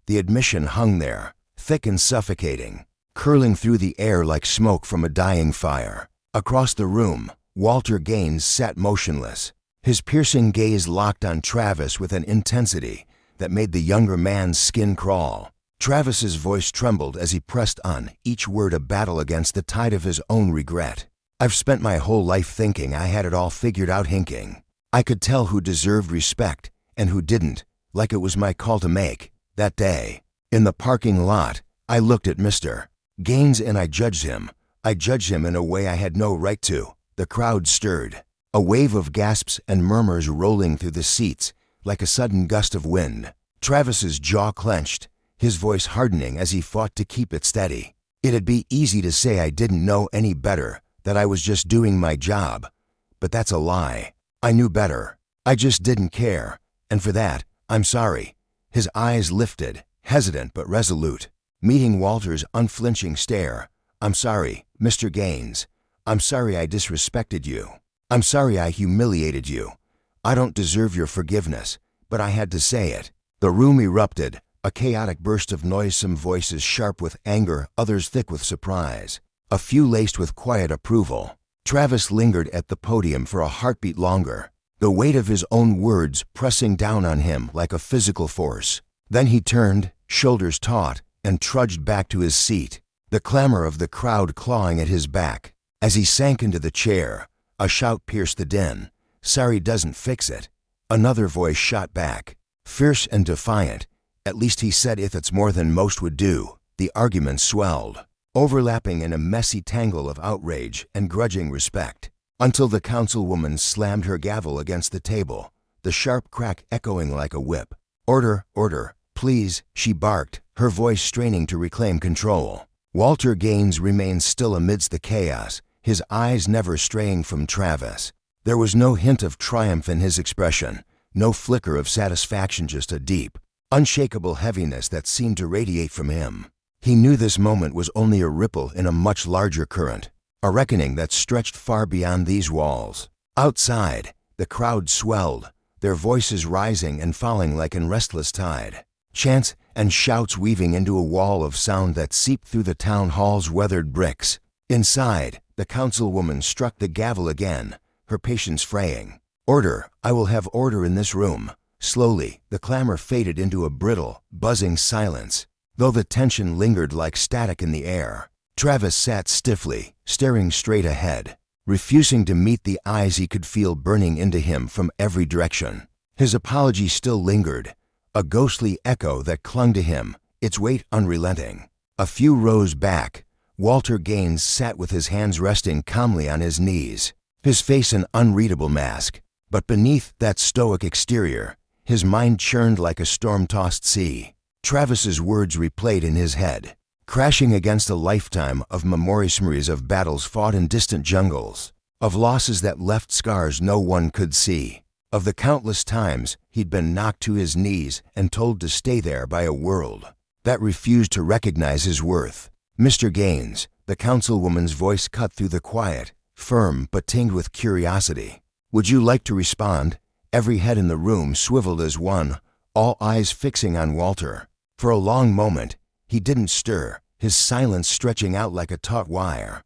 The admission hung there, thick and suffocating, curling through the air like smoke from a dying fire. Across the room, Walter Gaines sat motionless, his piercing gaze locked on Travis with an intensity that made the younger man's skin crawl. Travis's voice trembled as he pressed on, each word a battle against the tide of his own regret. "I've spent my whole life thinking I had it all figured out, hinking. I could tell who deserved respect and who didn't, like it was my call to make. That day, in the parking lot, I looked at Mr. Gaines and I judged him. I judged him in a way I had no right to." The crowd stirred, a wave of gasps and murmurs rolling through the seats like a sudden gust of wind. Travis's jaw clenched, his voice hardening as he fought to keep it steady. "It'd be easy to say I didn't know any better, that I was just doing my job. But that's a lie. I knew better. I just didn't care. And for that, I'm sorry." His eyes lifted, hesitant but resolute, meeting Walter's unflinching stare. "I'm sorry, Mr. Gaines. I'm sorry I disrespected you. I'm sorry I humiliated you. I don't deserve your forgiveness, but I had to say it." The room erupted, a chaotic burst of noisome voices, sharp with anger, others thick with surprise, a few laced with quiet approval. Travis lingered at the podium for a heartbeat longer, the weight of his own words pressing down on him like a physical force. Then he turned, shoulders taut, and trudged back to his seat, the clamor of the crowd clawing at his back. As he sank into the chair, a shout pierced the din. "Sorry doesn't fix it." Another voice shot back, fierce and defiant. "At least he said if it's more than most would do." The argument swelled, overlapping in a messy tangle of outrage and grudging respect, until the councilwoman slammed her gavel against the table, the sharp crack echoing like a whip. "Order, order, please," she barked, her voice straining to reclaim control. Walter Gaines remained still amidst the chaos, his eyes never straying from Travis. There was no hint of triumph in his expression, no flicker of satisfaction, just a deep, unshakable heaviness that seemed to radiate from him. He knew this moment was only a ripple in a much larger current, a reckoning that stretched far beyond these walls. Outside, the crowd swelled, their voices rising and falling like a restless tide. Chants and shouts weaving into a wall of sound that seeped through the town hall's weathered bricks. Inside, the councilwoman struck the gavel again, her patience fraying. "Order! I will have order in this room." Slowly, the clamor faded into a brittle, buzzing silence, though the tension lingered like static in the air. Travis sat stiffly, staring straight ahead, refusing to meet the eyes he could feel burning into him from every direction. His apology still lingered, a ghostly echo that clung to him, its weight unrelenting. A few rows back, Walter Gaines sat with his hands resting calmly on his knees, his face an unreadable mask. But beneath that stoic exterior, his mind churned like a storm-tossed sea. Travis's words replayed in his head, crashing against a lifetime of memories of battles fought in distant jungles, of losses that left scars no one could see, of the countless times he'd been knocked to his knees and told to stay there by a world that refused to recognize his worth. "Mr. Gaines," the councilwoman's voice cut through the quiet, firm but tinged with curiosity. "Would you like to respond?" Every head in the room swiveled as one, all eyes fixing on Walter. For a long moment, he didn't stir, his silence stretching out like a taut wire.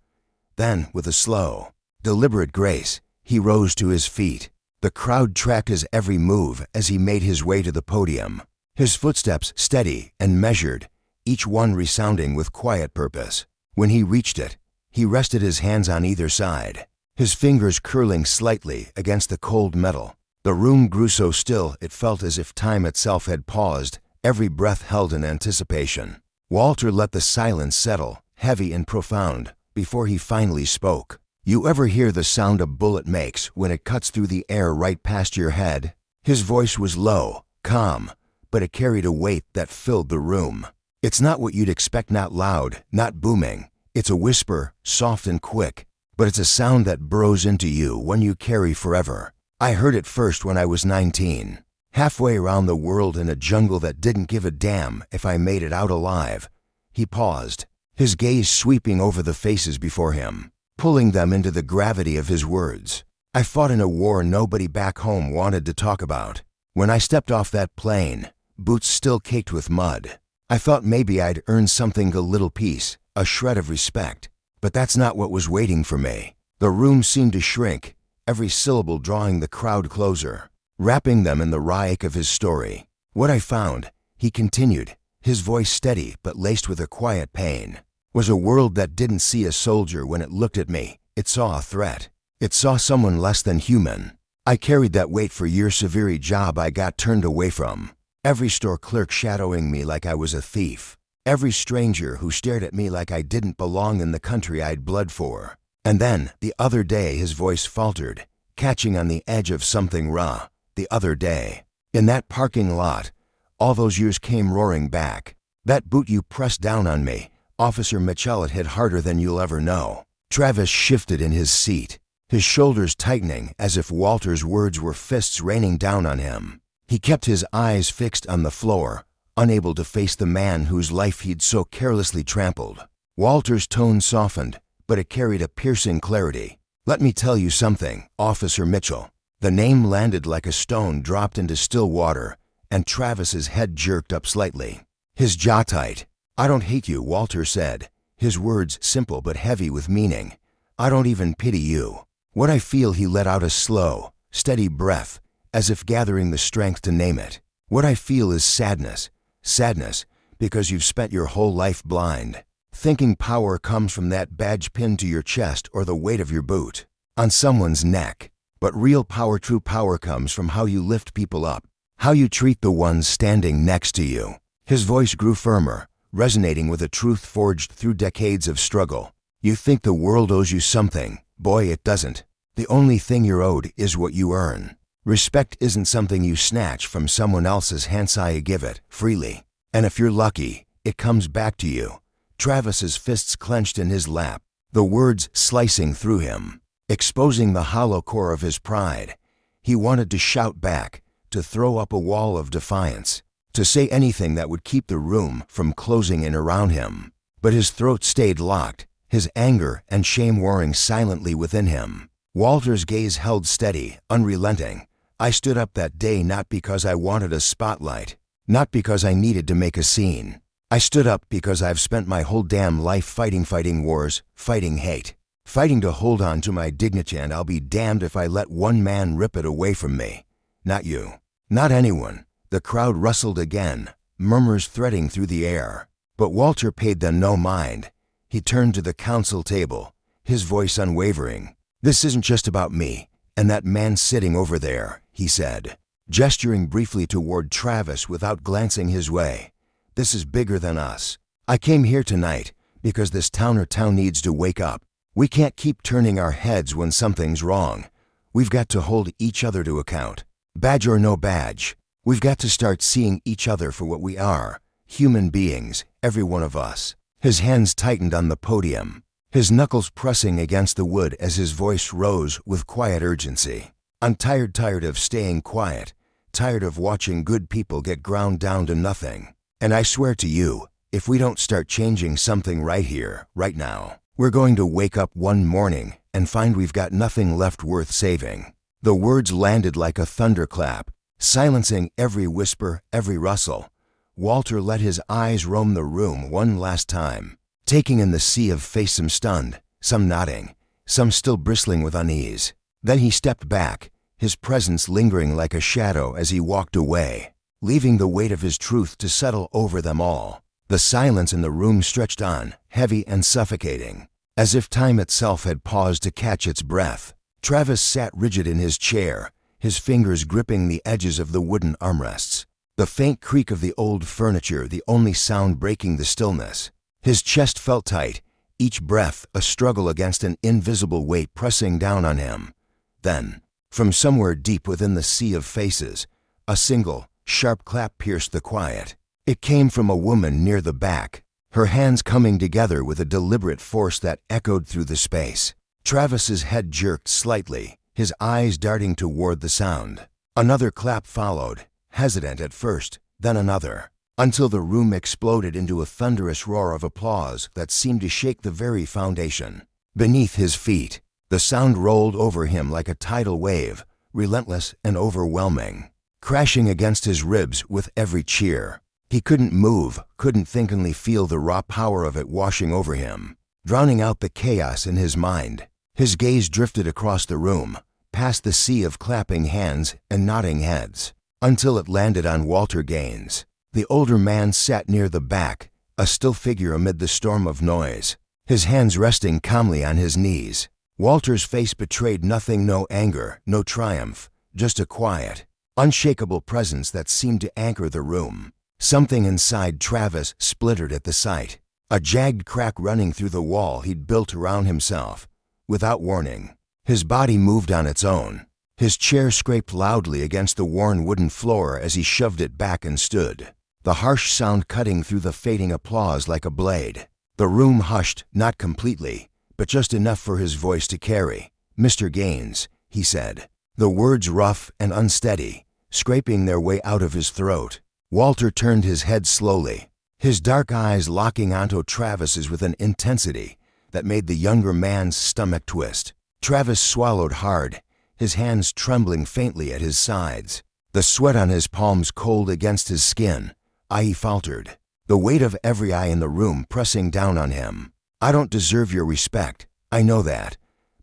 Then, with a slow, deliberate grace, he rose to his feet. The crowd tracked his every move as he made his way to the podium, his footsteps steady and measured, each one resounding with quiet purpose. When he reached it, he rested his hands on either side, his fingers curling slightly against the cold metal. The room grew so still it felt as if time itself had paused, every breath held in anticipation. Walter let the silence settle, heavy and profound, before he finally spoke. "You ever hear the sound a bullet makes when it cuts through the air right past your head?" His voice was low, calm, but it carried a weight that filled the room. "It's not what you'd expect, not loud, not booming. It's a whisper, soft and quick, but it's a sound that burrows into you, one you carry forever. I heard it first when I was 19, halfway around the world in a jungle that didn't give a damn if I made it out alive." He paused, his gaze sweeping over the faces before him, pulling them into the gravity of his words. "I fought in a war nobody back home wanted to talk about. When I stepped off that plane, boots still caked with mud, I thought maybe I'd earn something, a little peace, a shred of respect. But that's not what was waiting for me." The room seemed to shrink, every syllable drawing the crowd closer, wrapping them in the riot of his story. "What I found," he continued, his voice steady but laced with a quiet pain, "was a world that didn't see a soldier when it looked at me. It saw a threat. It saw someone less than human. I carried that weight for years, severe job I got turned away from. Every store clerk shadowing me like I was a thief. Every stranger who stared at me like I didn't belong in the country I'd bled for. And then, the other day," his voice faltered, catching on the edge of something raw. "The other day, in that parking lot, all those years came roaring back. That boot you pressed down on me, Officer Mitchell, it hit harder than you'll ever know." Travis shifted in his seat, his shoulders tightening as if Walter's words were fists raining down on him. He kept his eyes fixed on the floor, unable to face the man whose life he'd so carelessly trampled. Walter's tone softened, but it carried a piercing clarity. "Let me tell you something, Officer Mitchell." The name landed like a stone dropped into still water, and Travis's head jerked up slightly, his jaw tight. "I don't hate you," Walter said, his words simple but heavy with meaning. "I don't even pity you. What I feel," he let out a slow, steady breath, as if gathering the strength to name it. "What I feel is sadness. Sadness because you've spent your whole life blind, thinking power comes from that badge pinned to your chest or the weight of your boot on someone's neck. But real power, true power, comes from how you lift people up, how you treat the ones standing next to you." His voice grew firmer, resonating with a truth forged through decades of struggle. "You think the world owes you something. Boy, it doesn't. The only thing you're owed is what you earn. Respect isn't something you snatch from someone else's hands, you give it freely. And if you're lucky, it comes back to you." Travis's fists clenched in his lap, the words slicing through him, exposing the hollow core of his pride. He wanted to shout back, to throw up a wall of defiance. to say anything that would keep the room from closing in around him. But his throat stayed locked, his anger and shame warring silently within him. Walter's gaze held steady, unrelenting. I stood up that day not because I wanted a spotlight, not because I needed to make a scene. I stood up because I've spent my whole damn life fighting wars, fighting hate, fighting to hold on to my dignity, and I'll be damned if I let one man rip it away from me. Not you. Not anyone. The crowd rustled again, murmurs threading through the air. But Walter paid them no mind. He turned to the council table, his voice unwavering. "This isn't just about me and that man sitting over there," he said, gesturing briefly toward Travis without glancing his way. "This is bigger than us. I came here tonight because this town needs to wake up. We can't keep turning our heads when something's wrong. We've got to hold each other to account. Badge or no badge, we've got to start seeing each other for what we are, human beings, every one of us." His hands tightened on the podium, his knuckles pressing against the wood as his voice rose with quiet urgency. "I'm tired of staying quiet, tired of watching good people get ground down to nothing. And I swear to you, if we don't start changing something right here, right now, we're going to wake up one morning and find we've got nothing left worth saving." The words landed like a thunderclap, silencing every whisper, every rustle. Walter let his eyes roam the room one last time, taking in the sea of faces, some stunned, some nodding, some still bristling with unease. Then he stepped back, his presence lingering like a shadow as he walked away, leaving the weight of his truth to settle over them all. The silence in the room stretched on, heavy and suffocating, as if time itself had paused to catch its breath. Travis sat rigid in his chair, his fingers gripping the edges of the wooden armrests. The faint creak of the old furniture, the only sound breaking the stillness. His chest felt tight, each breath a struggle against an invisible weight pressing down on him. Then, from somewhere deep within the sea of faces, a single, sharp clap pierced the quiet. It came from a woman near the back, her hands coming together with a deliberate force that echoed through the space. Travis's head jerked slightly, his eyes darting toward the sound. Another clap followed, hesitant at first, then another, until the room exploded into a thunderous roar of applause that seemed to shake the very foundation. Beneath his feet, the sound rolled over him like a tidal wave, relentless and overwhelming, crashing against his ribs with every cheer. He couldn't move, couldn't think, only feel the raw power of it washing over him, drowning out the chaos in his mind. His gaze drifted across the room, past the sea of clapping hands and nodding heads, until it landed on Walter Gaines. The older man sat near the back, a still figure amid the storm of noise, his hands resting calmly on his knees. Walter's face betrayed nothing, no anger, no triumph, just a quiet, unshakable presence that seemed to anchor the room. Something inside Travis splintered at the sight, a jagged crack running through the wall he'd built around himself. Without warning, his body moved on its own. His chair scraped loudly against the worn wooden floor as he shoved it back and stood, the harsh sound cutting through the fading applause like a blade. The room hushed, not completely, but just enough for his voice to carry. "Mr. Gaines," he said, the words rough and unsteady, scraping their way out of his throat. Walter turned his head slowly, his dark eyes locking onto Travis's with an intensity that made the younger man's stomach twist. Travis swallowed hard, his hands trembling faintly at his sides, the sweat on his palms cold against his skin. He faltered, the weight of every eye in the room pressing down on him. "I don't deserve your respect, I know that,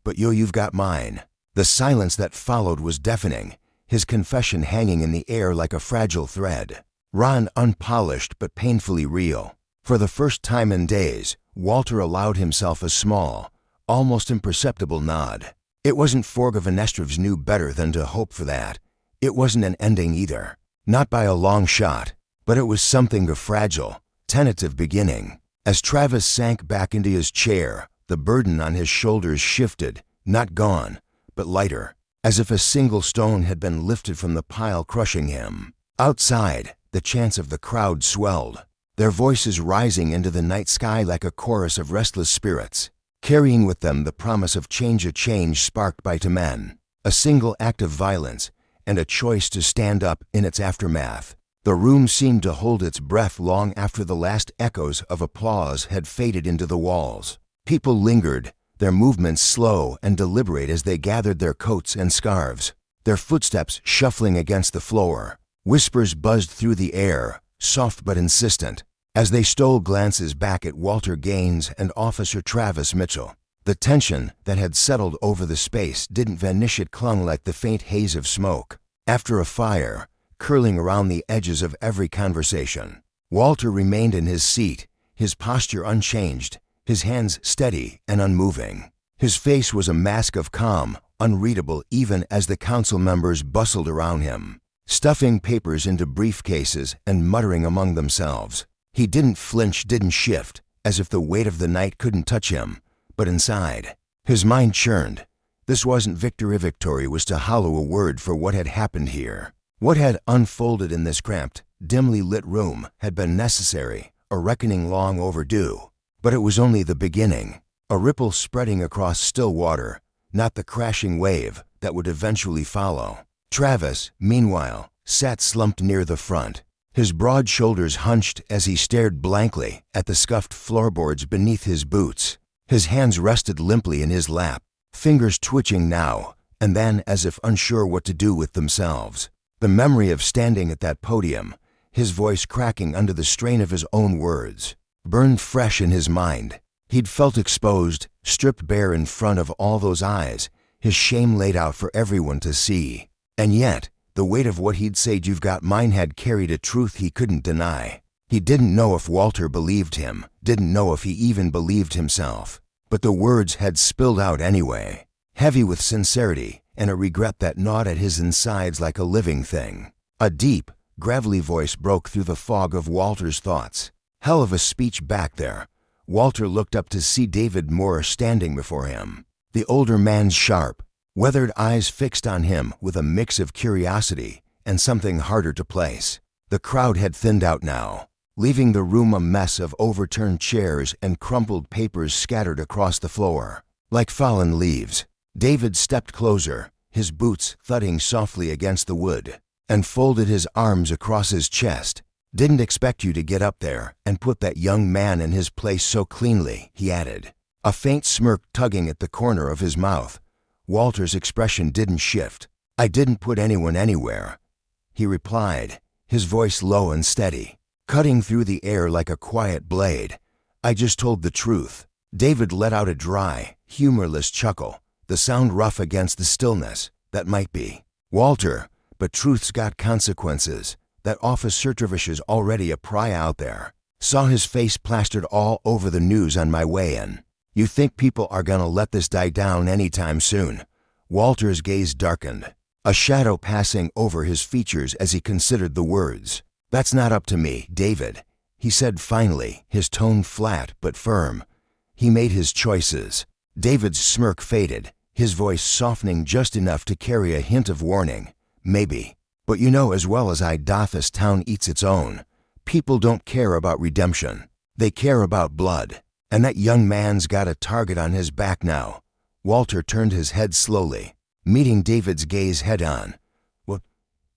but you've got mine." The silence that followed was deafening, his confession hanging in the air like a fragile thread, raw and unpolished but painfully real. For the first time in days, Walter allowed himself a small, almost imperceptible nod. It wasn't Forgovanestrovs knew better than to hope for that. It wasn't an ending either, not by a long shot, but it was something, a fragile, tentative beginning. As Travis sank back into his chair, the burden on his shoulders shifted, not gone, but lighter, as if a single stone had been lifted from the pile crushing him. Outside, the chants of the crowd swelled, their voices rising into the night sky like a chorus of restless spirits, carrying with them the promise of change, a change sparked by two men, a single act of violence, and a choice to stand up in its aftermath. The room seemed to hold its breath long after the last echoes of applause had faded into the walls. People lingered, their movements slow and deliberate as they gathered their coats and scarves, their footsteps shuffling against the floor. Whispers buzzed through the air, soft but insistent, as they stole glances back at Walter Gaines and Officer Travis Mitchell. The tension that had settled over the space didn't vanish, it clung like the faint haze of smoke after a fire, curling around the edges of every conversation. Walter remained in his seat, his posture unchanged, his hands steady and unmoving. His face was a mask of calm, unreadable even as the council members bustled around him, stuffing papers into briefcases and muttering among themselves. He didn't flinch, didn't shift, as if the weight of the night couldn't touch him, but inside, his mind churned. This wasn't victory. Victory was too hollow a word for what had happened here. What had unfolded in this cramped, dimly lit room had been necessary, a reckoning long overdue. But it was only the beginning, a ripple spreading across still water, not the crashing wave that would eventually follow. Travis, meanwhile, sat slumped near the front, his broad shoulders hunched as he stared blankly at the scuffed floorboards beneath his boots. His hands rested limply in his lap, fingers twitching now and then as if unsure what to do with themselves. The memory of standing at that podium, his voice cracking under the strain of his own words, burned fresh in his mind. He'd felt exposed, stripped bare in front of all those eyes, his shame laid out for everyone to see. And yet, the weight of what he'd said, "You've got mine," had carried a truth he couldn't deny. He didn't know if Walter believed him, didn't know if he even believed himself. But the words had spilled out anyway, heavy with sincerity and a regret that gnawed at his insides like a living thing. A deep, gravelly voice broke through the fog of Walter's thoughts. Hell of a speech back there. Walter looked up to see David Moore standing before him, the older man's sharp, weathered eyes fixed on him with a mix of curiosity and something harder to place. The crowd had thinned out now, leaving the room a mess of overturned chairs and crumpled papers scattered across the floor, like fallen leaves. David stepped closer, his boots thudding softly against the wood, and folded his arms across his chest. "Didn't expect you to get up there and put that young man in his place so cleanly," he added, a faint smirk tugging at the corner of his mouth. Walter's expression didn't shift. "I didn't put anyone anywhere," he replied, his voice low and steady, cutting through the air like a quiet blade. "I just told the truth." David let out a dry, humorless chuckle, the sound rough against the stillness that might be. "Walter, but truth's got consequences. That Officer Travis is already a pry out there. Saw his face plastered all over the news on my way in. You think people are gonna let this die down anytime soon?" Walter's gaze darkened, a shadow passing over his features as he considered the words. "That's not up to me, David," he said finally, his tone flat but firm. "He made his choices." David's smirk faded, his voice softening just enough to carry a hint of warning. "Maybe. But you know as well as I doth this town eats its own. People don't care about redemption. They care about blood. And that young man's got a target on his back now." Walter turned his head slowly, meeting David's gaze head-on. What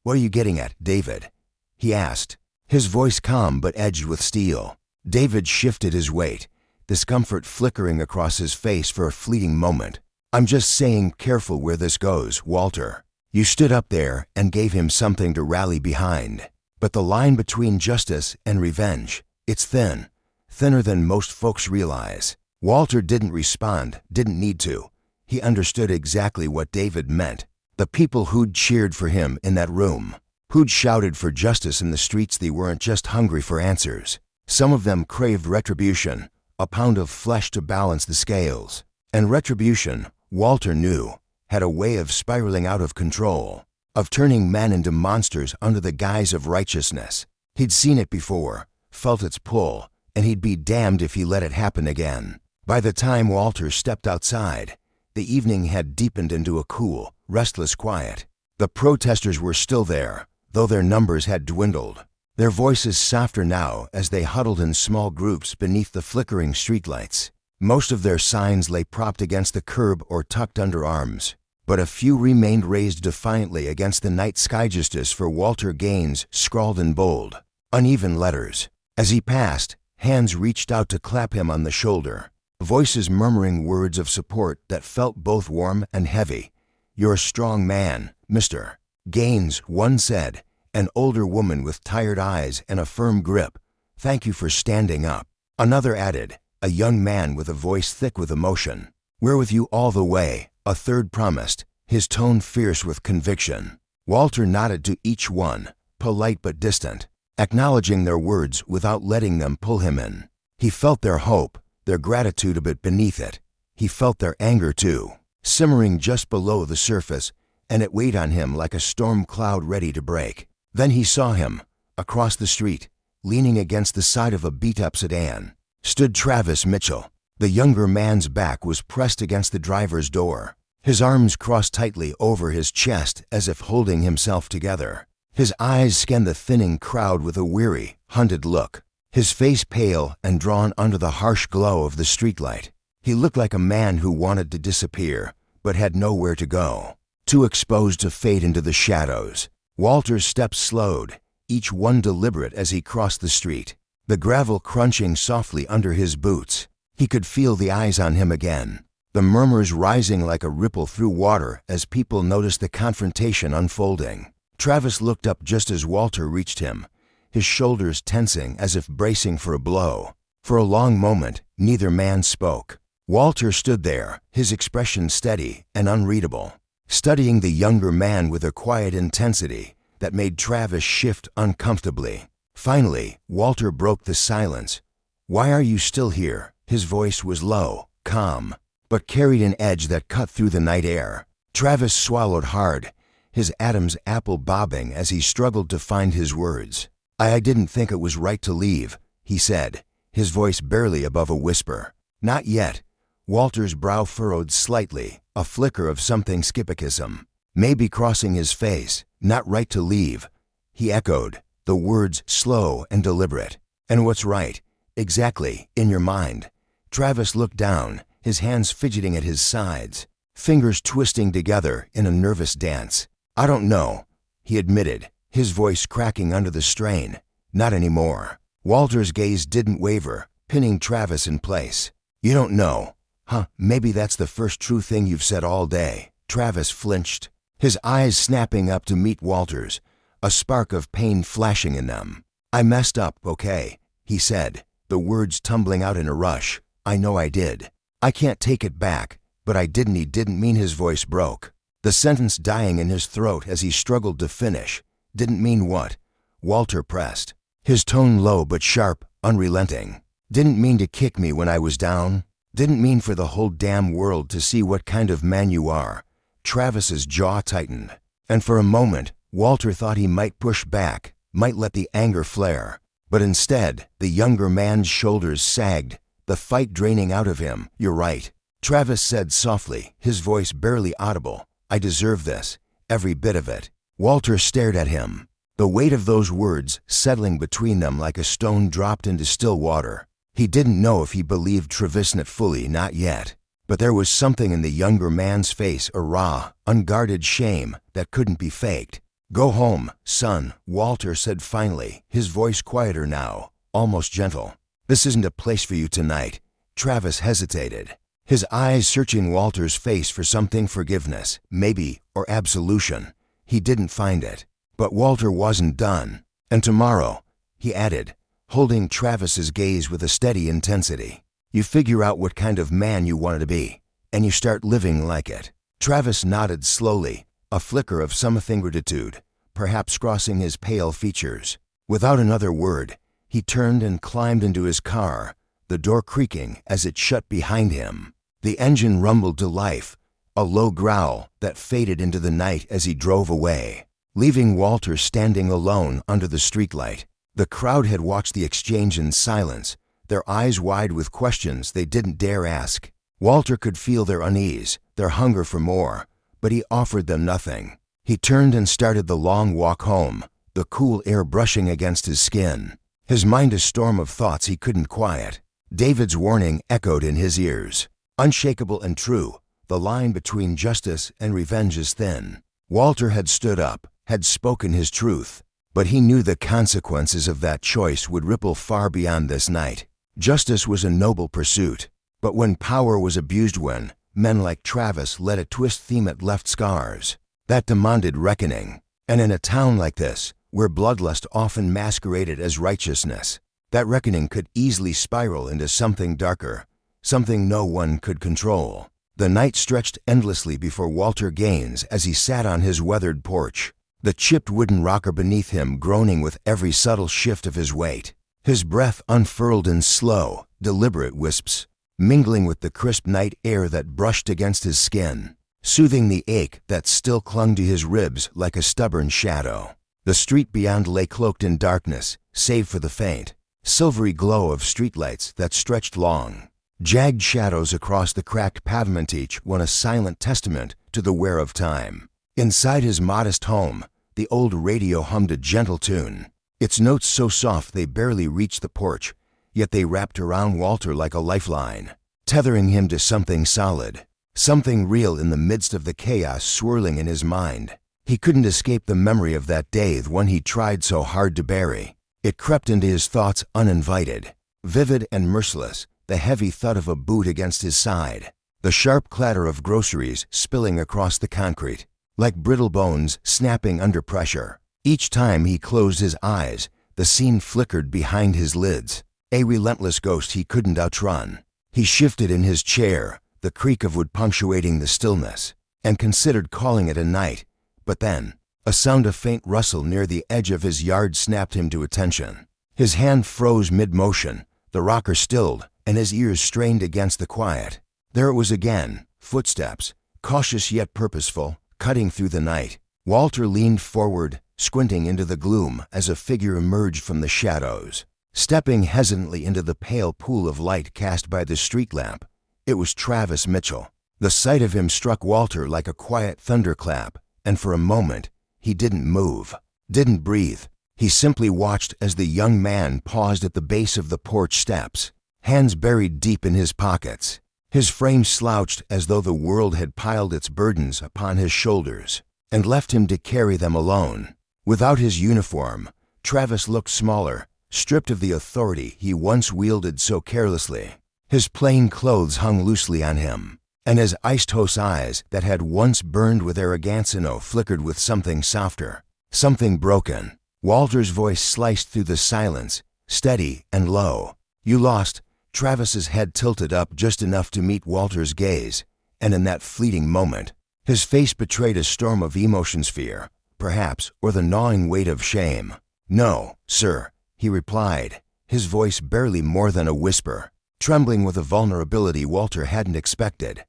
are you getting at, David?" he asked, his voice calm but edged with steel. David shifted his weight, discomfort flickering across his face for a fleeting moment. "I'm just saying, careful where this goes, Walter. You stood up there and gave him something to rally behind. But the line between justice and revenge, it's thin. Thinner than most folks realize." Walter didn't respond, didn't need to. He understood exactly what David meant. The people who'd cheered for him in that room, who'd shouted for justice in the streets, they weren't just hungry for answers. Some of them craved retribution, a pound of flesh to balance the scales. And retribution, Walter knew, had a way of spiraling out of control, of turning men into monsters under the guise of righteousness. He'd seen it before, felt its pull, and he'd be damned if he let it happen again. By the time Walter stepped outside, the evening had deepened into a cool, restless quiet. The protesters were still there, though their numbers had dwindled, their voices softer now as they huddled in small groups beneath the flickering streetlights. Most of their signs lay propped against the curb or tucked under arms. but a few remained raised defiantly against the night sky. Justice for Walter Gaines, scrawled in bold, uneven letters. As he passed, hands reached out to clap him on the shoulder, voices murmuring words of support that felt both warm and heavy. "You're a strong man, Mr. Gaines," one said, an older woman with tired eyes and a firm grip. "Thank you for standing up." Another added, a young man with a voice thick with emotion. "We're with you all the way," a third promised, his tone fierce with conviction. Walter nodded to each one, polite but distant, acknowledging their words without letting them pull him in. He felt their hope, their gratitude a bit beneath it. He felt their anger too, simmering just below the surface, and it weighed on him like a storm cloud ready to break. Then he saw him, across the street, leaning against the side of a beat-up sedan, stood Travis Mitchell. The younger man's back was pressed against the driver's door, his arms crossed tightly over his chest as if holding himself together. His eyes scanned the thinning crowd with a weary, hunted look, his face pale and drawn under the harsh glow of the streetlight. He looked like a man who wanted to disappear, but had nowhere to go, too exposed to fade into the shadows. Walter's steps slowed, each one deliberate as he crossed the street, the gravel crunching softly under his boots. He could feel the eyes on him again, the murmurs rising like a ripple through water as people noticed the confrontation unfolding. Travis looked up just as Walter reached him, his shoulders tensing as if bracing for a blow. For a long moment, neither man spoke. Walter stood there, his expression steady and unreadable, studying the younger man with a quiet intensity that made Travis shift uncomfortably. Finally, Walter broke the silence. "Why are you still here?" His voice was low, calm, but carried an edge that cut through the night air. Travis swallowed hard, his Adam's apple bobbing as he struggled to find his words. I didn't think it was right to leave," he said, his voice barely above a whisper. "Not yet." Walter's brow furrowed slightly, a flicker of something skepticism, maybe crossing his face. "Not right to leave," he echoed, the words slow and deliberate. "And what's right, exactly, in your mind?" Travis looked down, his hands fidgeting at his sides, fingers twisting together in a nervous dance. "I don't know," he admitted, his voice cracking under the strain. "Not anymore." Walter's gaze didn't waver, pinning Travis in place. "You don't know? Huh, maybe that's the first true thing you've said all day." Travis flinched, his eyes snapping up to meet Walter's, a spark of pain flashing in them. "I messed up, okay," he said, the words tumbling out in a rush. "I know I did. I can't take it back, but I didn't." He didn't mean. His voice broke, the sentence dying in his throat as he struggled to finish. "Didn't mean what?" Walter pressed, his tone low but sharp, unrelenting. "Didn't mean to kick me when I was down. Didn't mean for the whole damn world to see what kind of man you are." Travis's jaw tightened, and for a moment, Walter thought he might push back, might let the anger flare. But instead, the younger man's shoulders sagged, the fight draining out of him. "You're right," Travis said softly, his voice barely audible. "I deserve this, every bit of it." Walter stared at him, the weight of those words settling between them like a stone dropped into still water. He didn't know if he believed Travis fully, not yet. But there was something in the younger man's face, a raw, unguarded shame that couldn't be faked. "Go home, son," Walter said finally, his voice quieter now, almost gentle. "This isn't a place for you tonight." Travis hesitated, his eyes searching Walter's face for something, forgiveness, maybe, or absolution. He didn't find it. But Walter wasn't done. "And tomorrow," he added, holding Travis's gaze with a steady intensity, "you figure out what kind of man you want to be, and you start living like it." Travis nodded slowly, a flicker of something gratitude, perhaps crossing his pale features. Without another word, he turned and climbed into his car, the door creaking as it shut behind him. The engine rumbled to life, a low growl that faded into the night as he drove away, leaving Walter standing alone under the streetlight. The crowd had watched the exchange in silence, their eyes wide with questions they didn't dare ask. Walter could feel their unease, their hunger for more, but he offered them nothing. He turned and started the long walk home, the cool air brushing against his skin, his mind a storm of thoughts he couldn't quiet. David's warning echoed in his ears, unshakable and true. the line between justice and revenge is thin. Walter had stood up, had spoken his truth, but he knew the consequences of that choice would ripple far beyond this night. Justice was a noble pursuit, but when power was abused, when men like Travis let it twist theme, it left scars. That demanded reckoning. And in a town like this, where bloodlust often masqueraded as righteousness, that reckoning could easily spiral into something darker, something no one could control. The night stretched endlessly before Walter Gaines as he sat on his weathered porch, the chipped wooden rocker beneath him groaning with every subtle shift of his weight. His breath unfurled in slow, deliberate wisps, mingling with the crisp night air that brushed against his skin, soothing the ache that still clung to his ribs like a stubborn shadow. The street beyond lay cloaked in darkness, save for the faint, silvery glow of streetlights that stretched long, jagged shadows across the cracked pavement, each one a silent testament to the wear of time. Inside his modest home, the old radio hummed a gentle tune, its notes so soft they barely reached the porch, yet they wrapped around Walter like a lifeline, tethering him to something solid, something real in the midst of the chaos swirling in his mind. He couldn't escape the memory of that day, the one he tried so hard to bury. It crept into his thoughts uninvited, vivid and merciless, the heavy thud of a boot against his side, the sharp clatter of groceries spilling across the concrete, like brittle bones snapping under pressure. Each time he closed his eyes, the scene flickered behind his lids, a relentless ghost he couldn't outrun. He shifted in his chair, the creak of wood punctuating the stillness, and considered calling it a night. But then, a sound of faint rustle near the edge of his yard snapped him to attention. His hand froze mid-motion, the rocker stilled, and his ears strained against the quiet. There it was again, footsteps, cautious yet purposeful, cutting through the night. Walter leaned forward, squinting into the gloom as a figure emerged from the shadows, stepping hesitantly into the pale pool of light cast by the street lamp. It was Travis Mitchell. The sight of him struck Walter like a quiet thunderclap, and for a moment, he didn't move, didn't breathe. He simply watched as the young man paused at the base of the porch steps, hands buried deep in his pockets, his frame slouched as though the world had piled its burdens upon his shoulders and left him to carry them alone. Without his uniform, Travis looked smaller, stripped of the authority he once wielded so carelessly. His plain clothes hung loosely on him, and his ice-toast eyes that had once burned with arrogancino flickered with something softer, something broken. Walter's voice sliced through the silence, steady and low. "You lost." Travis's head tilted up just enough to meet Walter's gaze, and in that fleeting moment, his face betrayed a storm of emotions, fear, perhaps, or the gnawing weight of shame. "No, sir," he replied, his voice barely more than a whisper, trembling with a vulnerability Walter hadn't expected.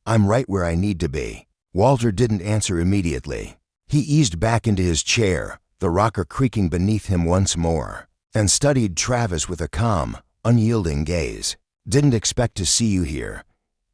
"I'm right where I need to be." Walter didn't answer immediately. He eased back into his chair, the rocker creaking beneath him once more, and studied Travis with a calm, unyielding gaze. "Didn't expect to see you here,"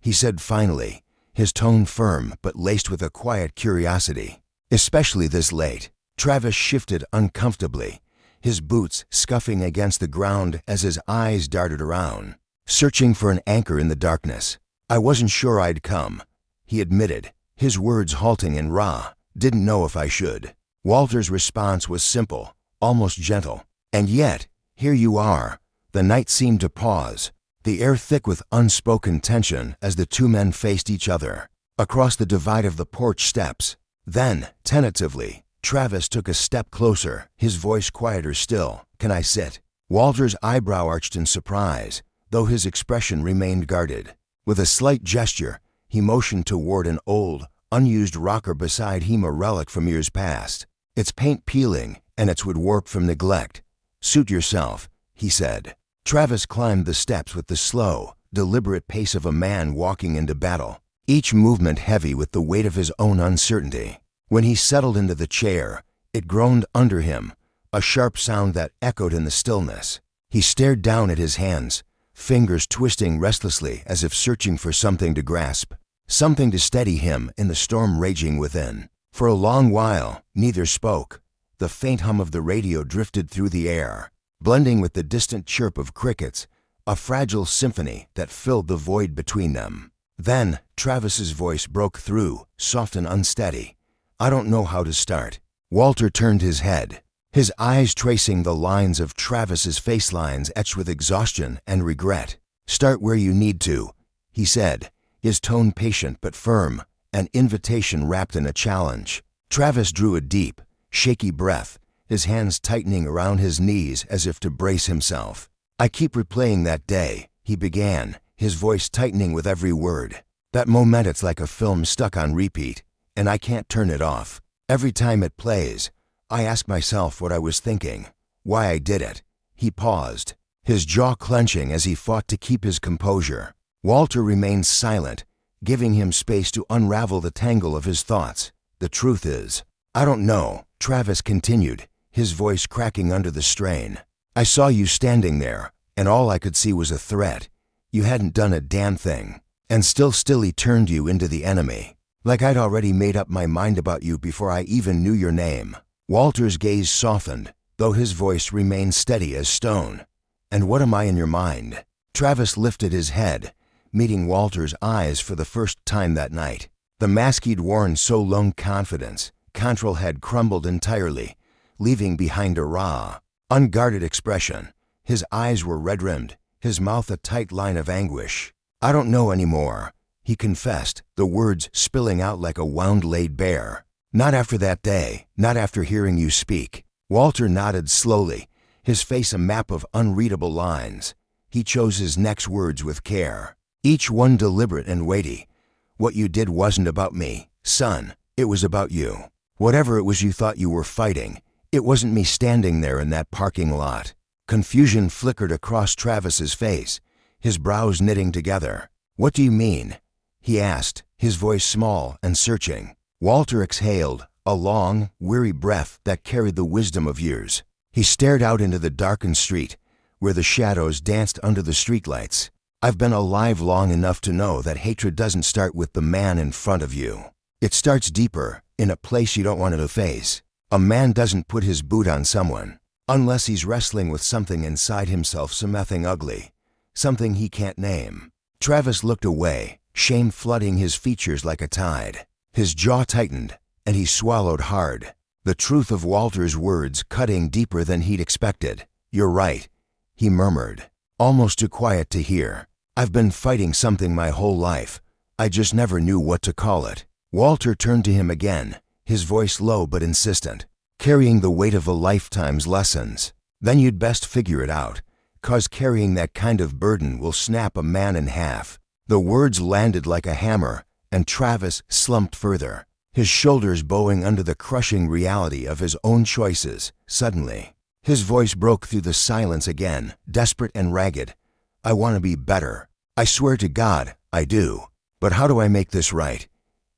he said finally, his tone firm but laced with a quiet curiosity. "Especially this late." Travis shifted uncomfortably, his boots scuffing against the ground as his eyes darted around, searching for an anchor in the darkness. "I wasn't sure I'd come," he admitted, his words halting and raw. "Didn't know if I should." Walter's response was simple, almost gentle. "And yet, here you are." The night seemed to pause, the air thick with unspoken tension as the two men faced each other, across the divide of the porch steps. Then, tentatively, Travis took a step closer, his voice quieter still. "Can I sit?" Walter's eyebrow arched in surprise, though his expression remained guarded. With a slight gesture, he motioned toward an old, unused rocker beside him, a relic from years past, its paint peeling and its wood warped from neglect. "Suit yourself," he said. Travis climbed the steps with the slow, deliberate pace of a man walking into battle, each movement heavy with the weight of his own uncertainty. When he settled into the chair, it groaned under him, a sharp sound that echoed in the stillness. He stared down at his hands, fingers twisting restlessly as if searching for something to grasp, something to steady him in the storm raging within. For a long while, neither spoke. The faint hum of the radio drifted through the air, blending with the distant chirp of crickets, a fragile symphony that filled the void between them. Then, Travis's voice broke through, soft and unsteady. "I don't know how to start." Walter turned his head, his eyes tracing the lines of Travis's face lines etched with exhaustion and regret. "Start where you need to," he said, his tone patient but firm, an invitation wrapped in a challenge. Travis drew a deep, shaky breath, his hands tightening around his knees as if to brace himself. "I keep replaying that day," he began, his voice tightening with every word. "That moment, it's like a film stuck on repeat, and I can't turn it off. Every time it plays, I ask myself what I was thinking, why I did it." He paused, his jaw clenching as he fought to keep his composure. Walter remained silent, giving him space to unravel the tangle of his thoughts. "The truth is, I don't know," Travis continued, his voice cracking under the strain. "I saw you standing there, and all I could see was a threat. You hadn't done a damn thing, and still he turned you into the enemy. Like I'd already made up my mind about you before I even knew your name." Walter's gaze softened, though his voice remained steady as stone. "And what am I in your mind?" Travis lifted his head, meeting Walter's eyes for the first time that night. The mask he'd worn so long, confidence, control had crumbled entirely, leaving behind a raw, unguarded expression. His eyes were red-rimmed, his mouth a tight line of anguish. "I don't know anymore," he confessed, the words spilling out like a wound laid bare. "Not after that day, not after hearing you speak." Walter nodded slowly, his face a map of unreadable lines. He chose his next words with care, each one deliberate and weighty. "What you did wasn't about me, son. It was about you. Whatever it was you thought you were fighting, it wasn't me standing there in that parking lot." Confusion flickered across Travis's face, his brows knitting together. "What do you mean?" he asked, his voice small and searching. Walter exhaled, a long, weary breath that carried the wisdom of years. He stared out into the darkened street, where the shadows danced under the streetlights. "I've been alive long enough to know that hatred doesn't start with the man in front of you. It starts deeper, in a place you don't want to face. A man doesn't put his boot on someone unless he's wrestling with something inside himself, something ugly, something he can't name." Travis looked away, shame flooding his features like a tide. His jaw tightened, and he swallowed hard, the truth of Walter's words cutting deeper than he'd expected. "You're right," he murmured, almost too quiet to hear. "I've been fighting something my whole life. I just never knew what to call it." Walter turned to him again, his voice low but insistent, carrying the weight of a lifetime's lessons. "Then you'd best figure it out, 'cause carrying that kind of burden will snap a man in half." The words landed like a hammer, and Travis slumped further, his shoulders bowing under the crushing reality of his own choices. Suddenly, his voice broke through the silence again, desperate and ragged. "I want to be better. I swear to God, I do. But how do I make this right?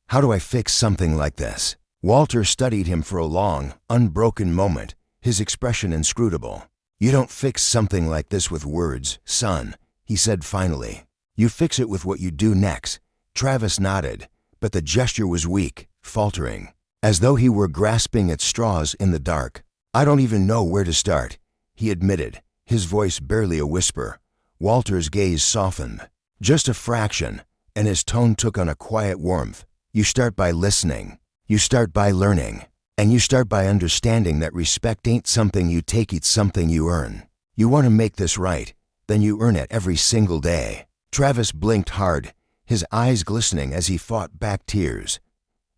How do I fix something like this?" Walter studied him for a long, unbroken moment, his expression inscrutable. "You don't fix something like this with words, son," he said finally. "You fix it with what you do next." Travis nodded, but the gesture was weak, faltering, as though he were grasping at straws in the dark. "I don't even know where to start," he admitted, his voice barely a whisper. Walter's gaze softened, just a fraction, and his tone took on a quiet warmth. "You start by listening. You start by learning. And you start by understanding that respect ain't something you take, it's something you earn. You want to make this right, then you earn it every single day." Travis blinked hard, his eyes glistening as he fought back tears.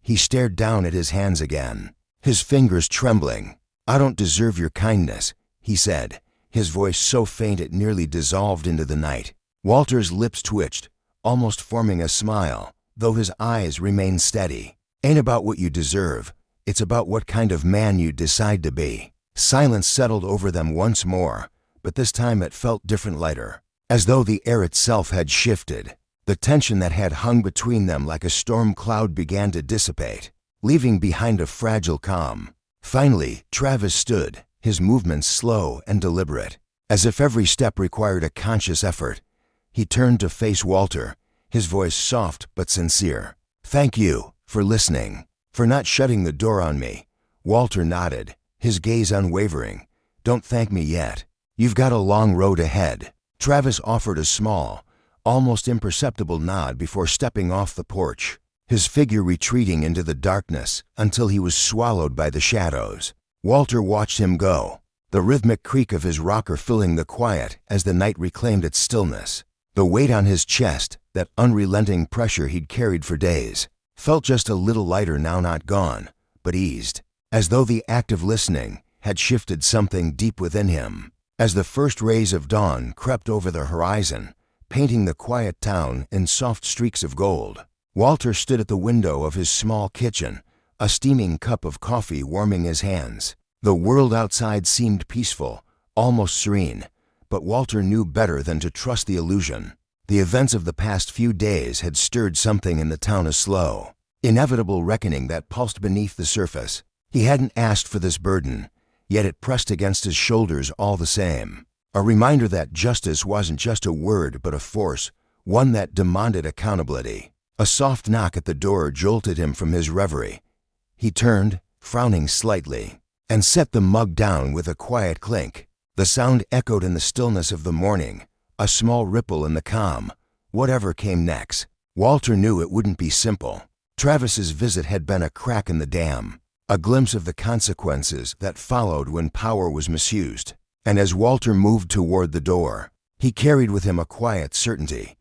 He stared down at his hands again, his fingers trembling. "I don't deserve your kindness," he said, his voice so faint it nearly dissolved into the night. Walter's lips twitched, almost forming a smile, though his eyes remained steady. "Ain't about what you deserve. It's about what kind of man you decide to be." Silence settled over them once more, but this time it felt different, lighter, as though the air itself had shifted. The tension that had hung between them like a storm cloud began to dissipate, leaving behind a fragile calm. Finally, Travis stood, his movements slow and deliberate, as if every step required a conscious effort. He turned to face Walter, his voice soft but sincere. "Thank you for listening, for not shutting the door on me." Walter nodded, his gaze unwavering. "Don't thank me yet. You've got a long road ahead." Travis offered a small, almost imperceptible nod before stepping off the porch, his figure retreating into the darkness until he was swallowed by the shadows. Walter watched him go, the rhythmic creak of his rocker filling the quiet as the night reclaimed its stillness. The weight on his chest, that unrelenting pressure he'd carried for days, felt just a little lighter now, not gone, but eased, as though the act of listening had shifted something deep within him. As the first rays of dawn crept over the horizon, painting the quiet town in soft streaks of gold, Walter stood at the window of his small kitchen, a steaming cup of coffee warming his hands. The world outside seemed peaceful, almost serene, but Walter knew better than to trust the illusion. The events of the past few days had stirred something in the town, a slow, inevitable reckoning that pulsed beneath the surface. He hadn't asked for this burden, yet it pressed against his shoulders all the same. A reminder that justice wasn't just a word but a force, one that demanded accountability. A soft knock at the door jolted him from his reverie. He turned, frowning slightly, and set the mug down with a quiet clink. The sound echoed in the stillness of the morning, a small ripple in the calm. Whatever came next, Walter knew it wouldn't be simple. Travis's visit had been a crack in the dam, a glimpse of the consequences that followed when power was misused. And as Walter moved toward the door, he carried with him a quiet certainty.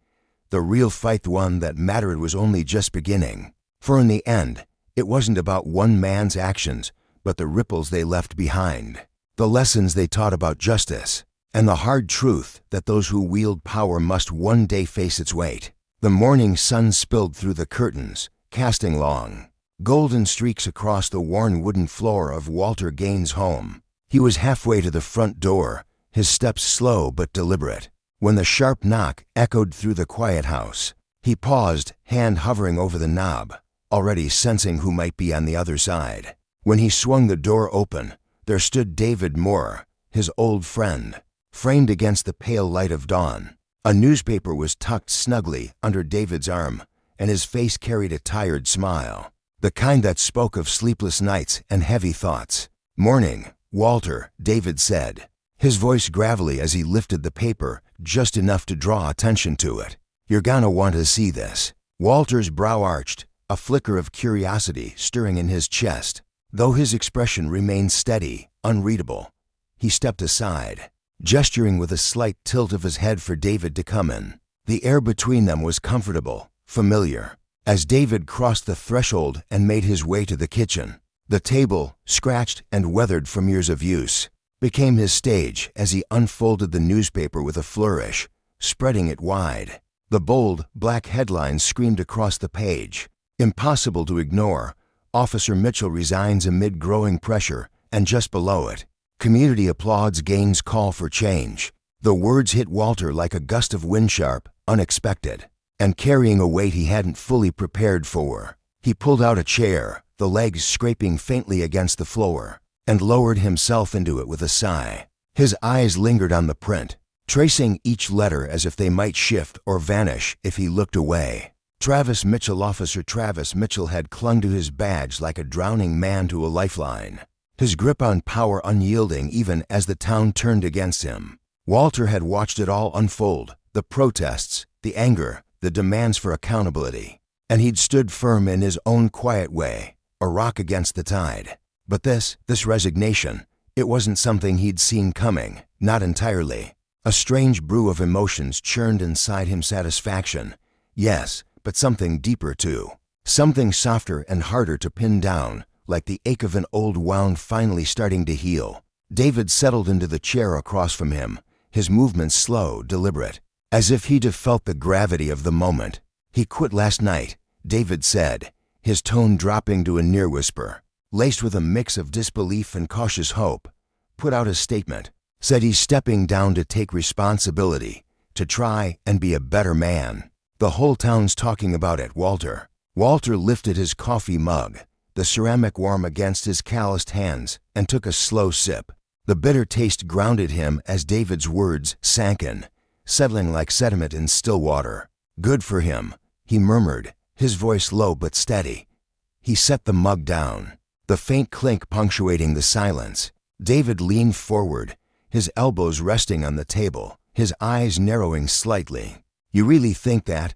The real fight, the one that mattered, was only just beginning. For in the end, it wasn't about one man's actions, but the ripples they left behind, the lessons they taught about justice, and the hard truth that those who wield power must one day face its weight. The morning sun spilled through the curtains, casting long, golden streaks across the worn wooden floor of Walter Gaines' home. He was halfway to the front door, his steps slow but deliberate, when the sharp knock echoed through the quiet house. He paused, hand hovering over the knob, already sensing who might be on the other side. When he swung the door open, there stood David Moore, his old friend, framed against the pale light of dawn. A newspaper was tucked snugly under David's arm, and his face carried a tired smile, the kind that spoke of sleepless nights and heavy thoughts. "Morning, Walter," David said, his voice gravelly as he lifted the paper, just enough to draw attention to it. "You're gonna want to see this." Walter's brow arched, a flicker of curiosity stirring in his chest. Though his expression remained steady, unreadable, he stepped aside, gesturing with a slight tilt of his head for David to come in. The air between them was comfortable, familiar. As David crossed the threshold and made his way to the kitchen, the table, scratched and weathered from years of use, became his stage as he unfolded the newspaper with a flourish, spreading it wide. The bold, black headlines screamed across the page. Impossible to ignore. Officer Mitchell resigns amid growing pressure, and just below it, community applauds Gaines' call for change. The words hit Walter like a gust of wind, sharp, unexpected, and carrying a weight he hadn't fully prepared for. He pulled out a chair, the legs scraping faintly against the floor, and lowered himself into it with a sigh. His eyes lingered on the print, tracing each letter as if they might shift or vanish if he looked away. Travis Mitchell. Officer Travis Mitchell had clung to his badge like a drowning man to a lifeline, his grip on power unyielding even as the town turned against him. Walter had watched it all unfold, the protests, the anger, the demands for accountability, and he'd stood firm in his own quiet way, a rock against the tide. But this resignation, it wasn't something he'd seen coming, not entirely. A strange brew of emotions churned inside him. Satisfaction, yes, but something deeper too. Something softer and harder to pin down, like the ache of an old wound finally starting to heal. David settled into the chair across from him, his movements slow, deliberate, as if he'd have felt the gravity of the moment. "He quit last night," David said, his tone dropping to a near whisper, laced with a mix of disbelief and cautious hope. Put out a statement, said he's stepping down to take responsibility, to try and be a better man. "The whole town's talking about it, Walter." Walter lifted his coffee mug, the ceramic warm against his calloused hands, and took a slow sip. The bitter taste grounded him as David's words sank in, settling like sediment in still water. "Good for him," he murmured, his voice low but steady. He set the mug down, the faint clink punctuating the silence. David leaned forward, his elbows resting on the table, his eyes narrowing slightly. You really think that?"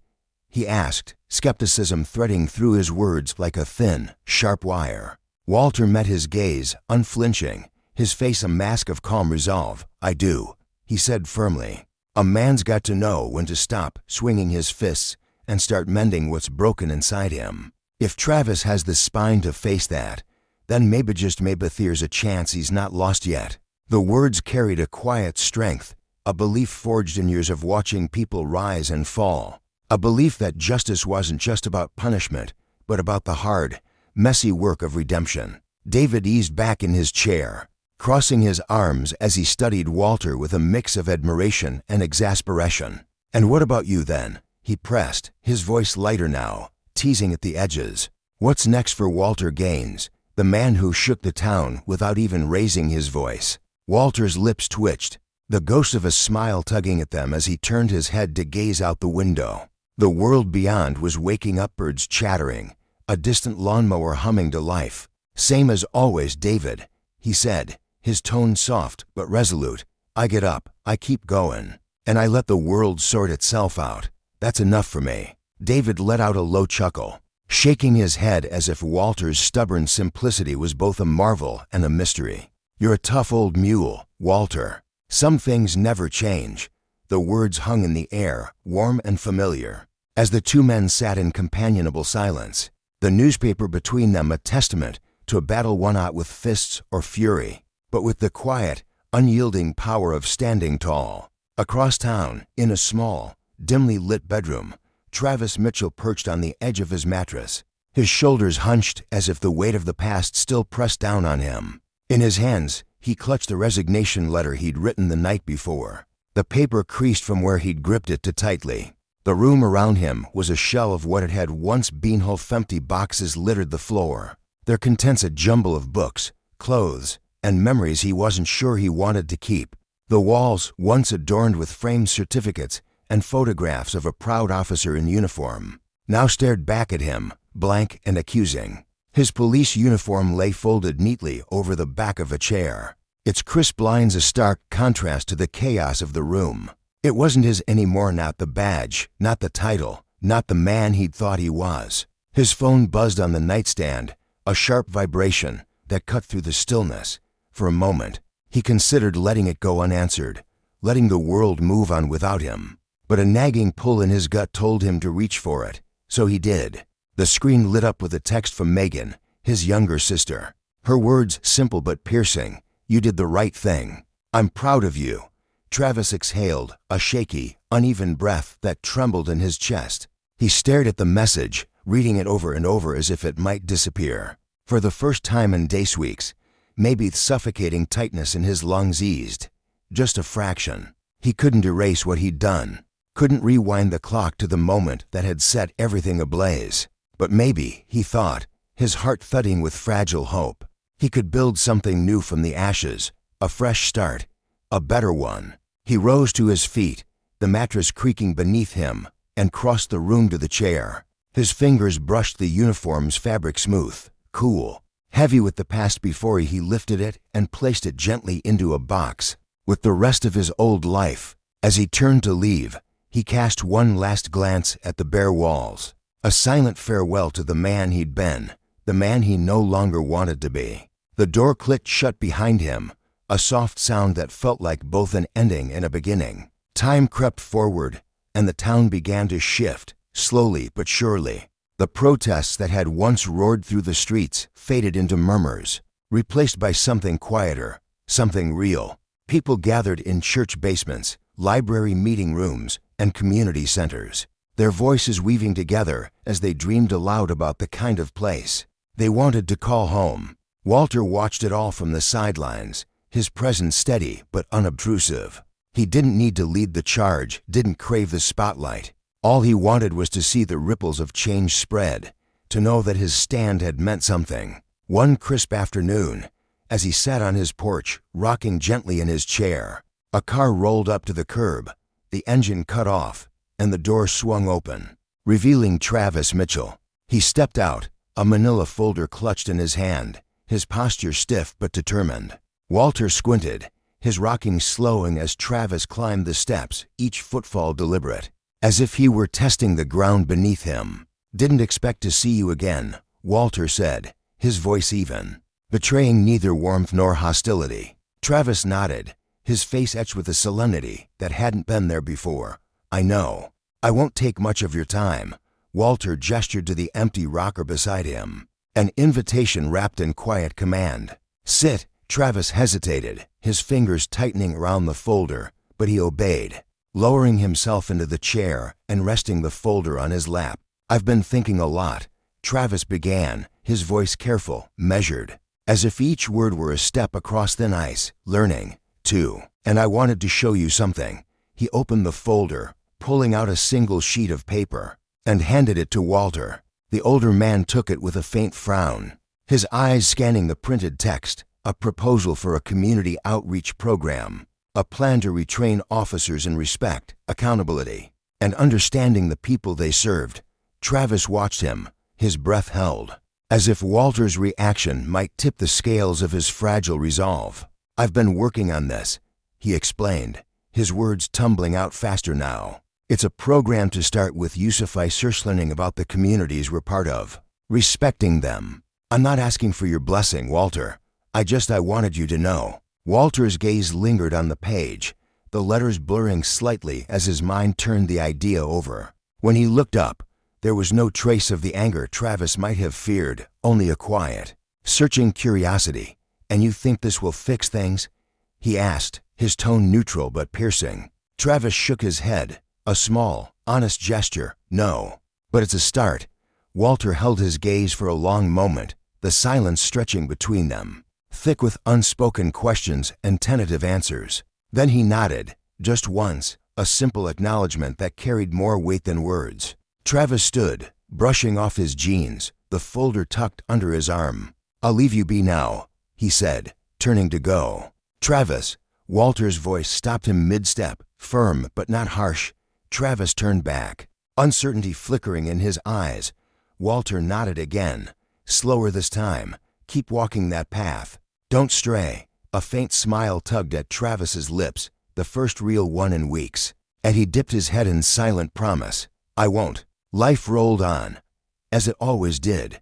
he asked, skepticism threading through his words like a thin, sharp wire. Walter met his gaze, unflinching, his face a mask of calm resolve. "I do," he said firmly. "A man's got to know when to stop swinging his fists and start mending what's broken inside him. If Travis has the spine to face that, then maybe just maybe there's a chance he's not lost yet." The words carried a quiet strength, a belief forged in years of watching people rise and fall, a belief that justice wasn't just about punishment, but about the hard, messy work of redemption. David eased back in his chair, crossing his arms as he studied Walter with a mix of admiration and exasperation. "And what about you then?" he pressed, his voice lighter now, teasing at the edges. "What's next for Walter Gaines, the man who shook the town without even raising his voice?" Walter's lips twitched, the ghost of a smile tugging at them as he turned his head to gaze out the window. The world beyond was waking up, birds chattering, a distant lawnmower humming to life. "Same as always, David," he said, his tone soft but resolute. "I get up, I keep going, and I let the world sort itself out. That's enough for me." David let out a low chuckle, shaking his head as if Walter's stubborn simplicity was both a marvel and a mystery. "You're a tough old mule, Walter. Some things never change." The words hung in the air, warm and familiar, as the two men sat in companionable silence, the newspaper between them a testament to a battle won not with fists or fury, but with the quiet, unyielding power of standing tall. Across town, in a small, dimly lit bedroom, Travis Mitchell perched on the edge of his mattress, his shoulders hunched as if the weight of the past still pressed down on him. In his hands, he clutched the resignation letter he'd written the night before. The paper creased from where he'd gripped it too tightly. The room around him was a shell of what it had once been. Empty boxes littered the floor, their contents a jumble of books, clothes, and memories he wasn't sure he wanted to keep. The walls, once adorned with framed certificates and photographs of a proud officer in uniform, now stared back at him, blank and accusing. His police uniform lay folded neatly over the back of a chair, its crisp lines a stark contrast to the chaos of the room. It wasn't his anymore, not the badge, not the title, not the man he'd thought he was. His phone buzzed on the nightstand, a sharp vibration that cut through the stillness. For a moment, he considered letting it go unanswered, letting the world move on without him. But a nagging pull in his gut told him to reach for it, so he did. The screen lit up with a text from Megan, his younger sister. Her words simple but piercing. "You did the right thing. I'm proud of you." Travis exhaled, a shaky, uneven breath that trembled in his chest. He stared at the message, reading it over and over as if it might disappear. For the first time in weeks, maybe the suffocating tightness in his lungs eased. Just a fraction. He couldn't erase what he'd done, couldn't rewind the clock to the moment that had set everything ablaze. But maybe, he thought, his heart thudding with fragile hope, he could build something new from the ashes, a fresh start, a better one. He rose to his feet, the mattress creaking beneath him, and crossed the room to the chair. His fingers brushed the uniform's fabric smooth, cool, heavy with the past before he lifted it and placed it gently into a box with the rest of his old life. As he turned to leave, he cast one last glance at the bare walls, a silent farewell to the man he'd been, the man he no longer wanted to be. The door clicked shut behind him, a soft sound that felt like both an ending and a beginning. Time crept forward, and the town began to shift, slowly but surely. The protests that had once roared through the streets faded into murmurs, replaced by something quieter, something real. People gathered in church basements, library meeting rooms, and community centers, their voices weaving together as they dreamed aloud about the kind of place they wanted to call home. Walter watched it all from the sidelines, his presence steady but unobtrusive. He didn't need to lead the charge, didn't crave the spotlight. All he wanted was to see the ripples of change spread, to know that his stand had meant something. One crisp afternoon, as he sat on his porch, rocking gently in his chair, a car rolled up to the curb, the engine cut off, and the door swung open, revealing Travis Mitchell. He stepped out, a manila folder clutched in his hand, his posture stiff but determined. Walter squinted, his rocking slowing as Travis climbed the steps, each footfall deliberate. as if he were testing the ground beneath him. "Didn't expect to see you again," Walter said, his voice even, betraying neither warmth nor hostility. Travis nodded, his face etched with a solemnity that hadn't been there before. "I know. I won't take much of your time." Walter gestured to the empty rocker beside him, an invitation wrapped in quiet command. "Sit." Travis hesitated, his fingers tightening around the folder, but he obeyed, lowering himself into the chair and resting the folder on his lap. "I've been thinking a lot," Travis began, his voice careful, measured, as if each word were a step across thin ice. "Learning, too. And I wanted to show you something." He opened the folder, pulling out a single sheet of paper, and handed it to Walter. The older man took it with a faint frown, his eyes scanning the printed text. A proposal for a community outreach program, a plan to retrain officers in respect, accountability, and understanding the people they served. Travis watched him, his breath held, as if Walter's reaction might tip the scales of his fragile resolve. "I've been working on this," he explained, his words tumbling out faster now. "It's a program to start with learning about the communities we're part of, respecting them. I'm not asking for your blessing, Walter. I wanted you to know." Walter's gaze lingered on the page, the letters blurring slightly as his mind turned the idea over. When he looked up, there was no trace of the anger Travis might have feared, only a quiet, searching curiosity. "And you think this will fix things?" he asked, his tone neutral but piercing. Travis shook his head, a small, honest gesture. "No. But it's a start." Walter held his gaze for a long moment, the silence stretching between them, thick with unspoken questions and tentative answers. Then he nodded, just once, a simple acknowledgement that carried more weight than words. Travis stood, brushing off his jeans, the folder tucked under his arm. "I'll leave you be now," he said, turning to go. "Travis," Walter's voice stopped him mid-step, firm but not harsh. Travis turned back, uncertainty flickering in his eyes. Walter nodded again, slower this time. "Keep walking that path. Don't stray." A faint smile tugged at Travis's lips, the first real one in weeks, and he dipped his head in silent promise. "I won't." Life rolled on, as it always did.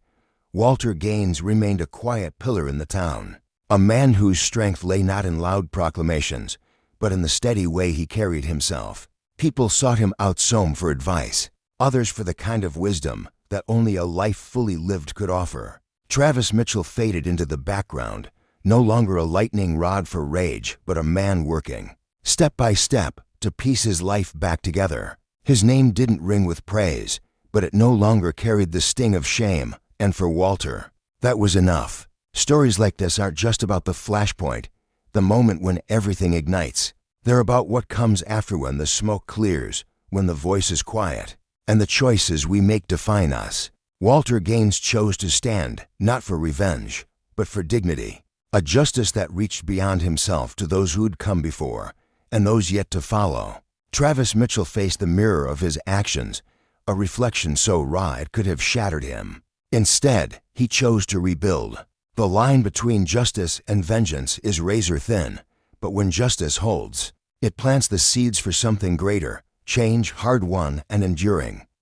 Walter Gaines remained a quiet pillar in the town, a man whose strength lay not in loud proclamations, but in the steady way he carried himself. People sought him out some for advice, others for the kind of wisdom that only a life fully lived could offer. Travis Mitchell faded into the background, no longer a lightning rod for rage, but a man working, step by step, to piece his life back together. His name didn't ring with praise, but it no longer carried the sting of shame, and for Walter, that was enough. Stories like this aren't just about the flashpoint, the moment when everything ignites. They're about what comes after, when the smoke clears, when the voice is quiet, and the choices we make define us. Walter Gaines chose to stand, not for revenge, but for dignity, a justice that reached beyond himself to those who'd come before, and those yet to follow. Travis Mitchell faced the mirror of his actions, a reflection so raw it could have shattered him. Instead, he chose to rebuild. The line between justice and vengeance is razor thin, but when justice holds, it plants the seeds for something greater, change hard-won and enduring.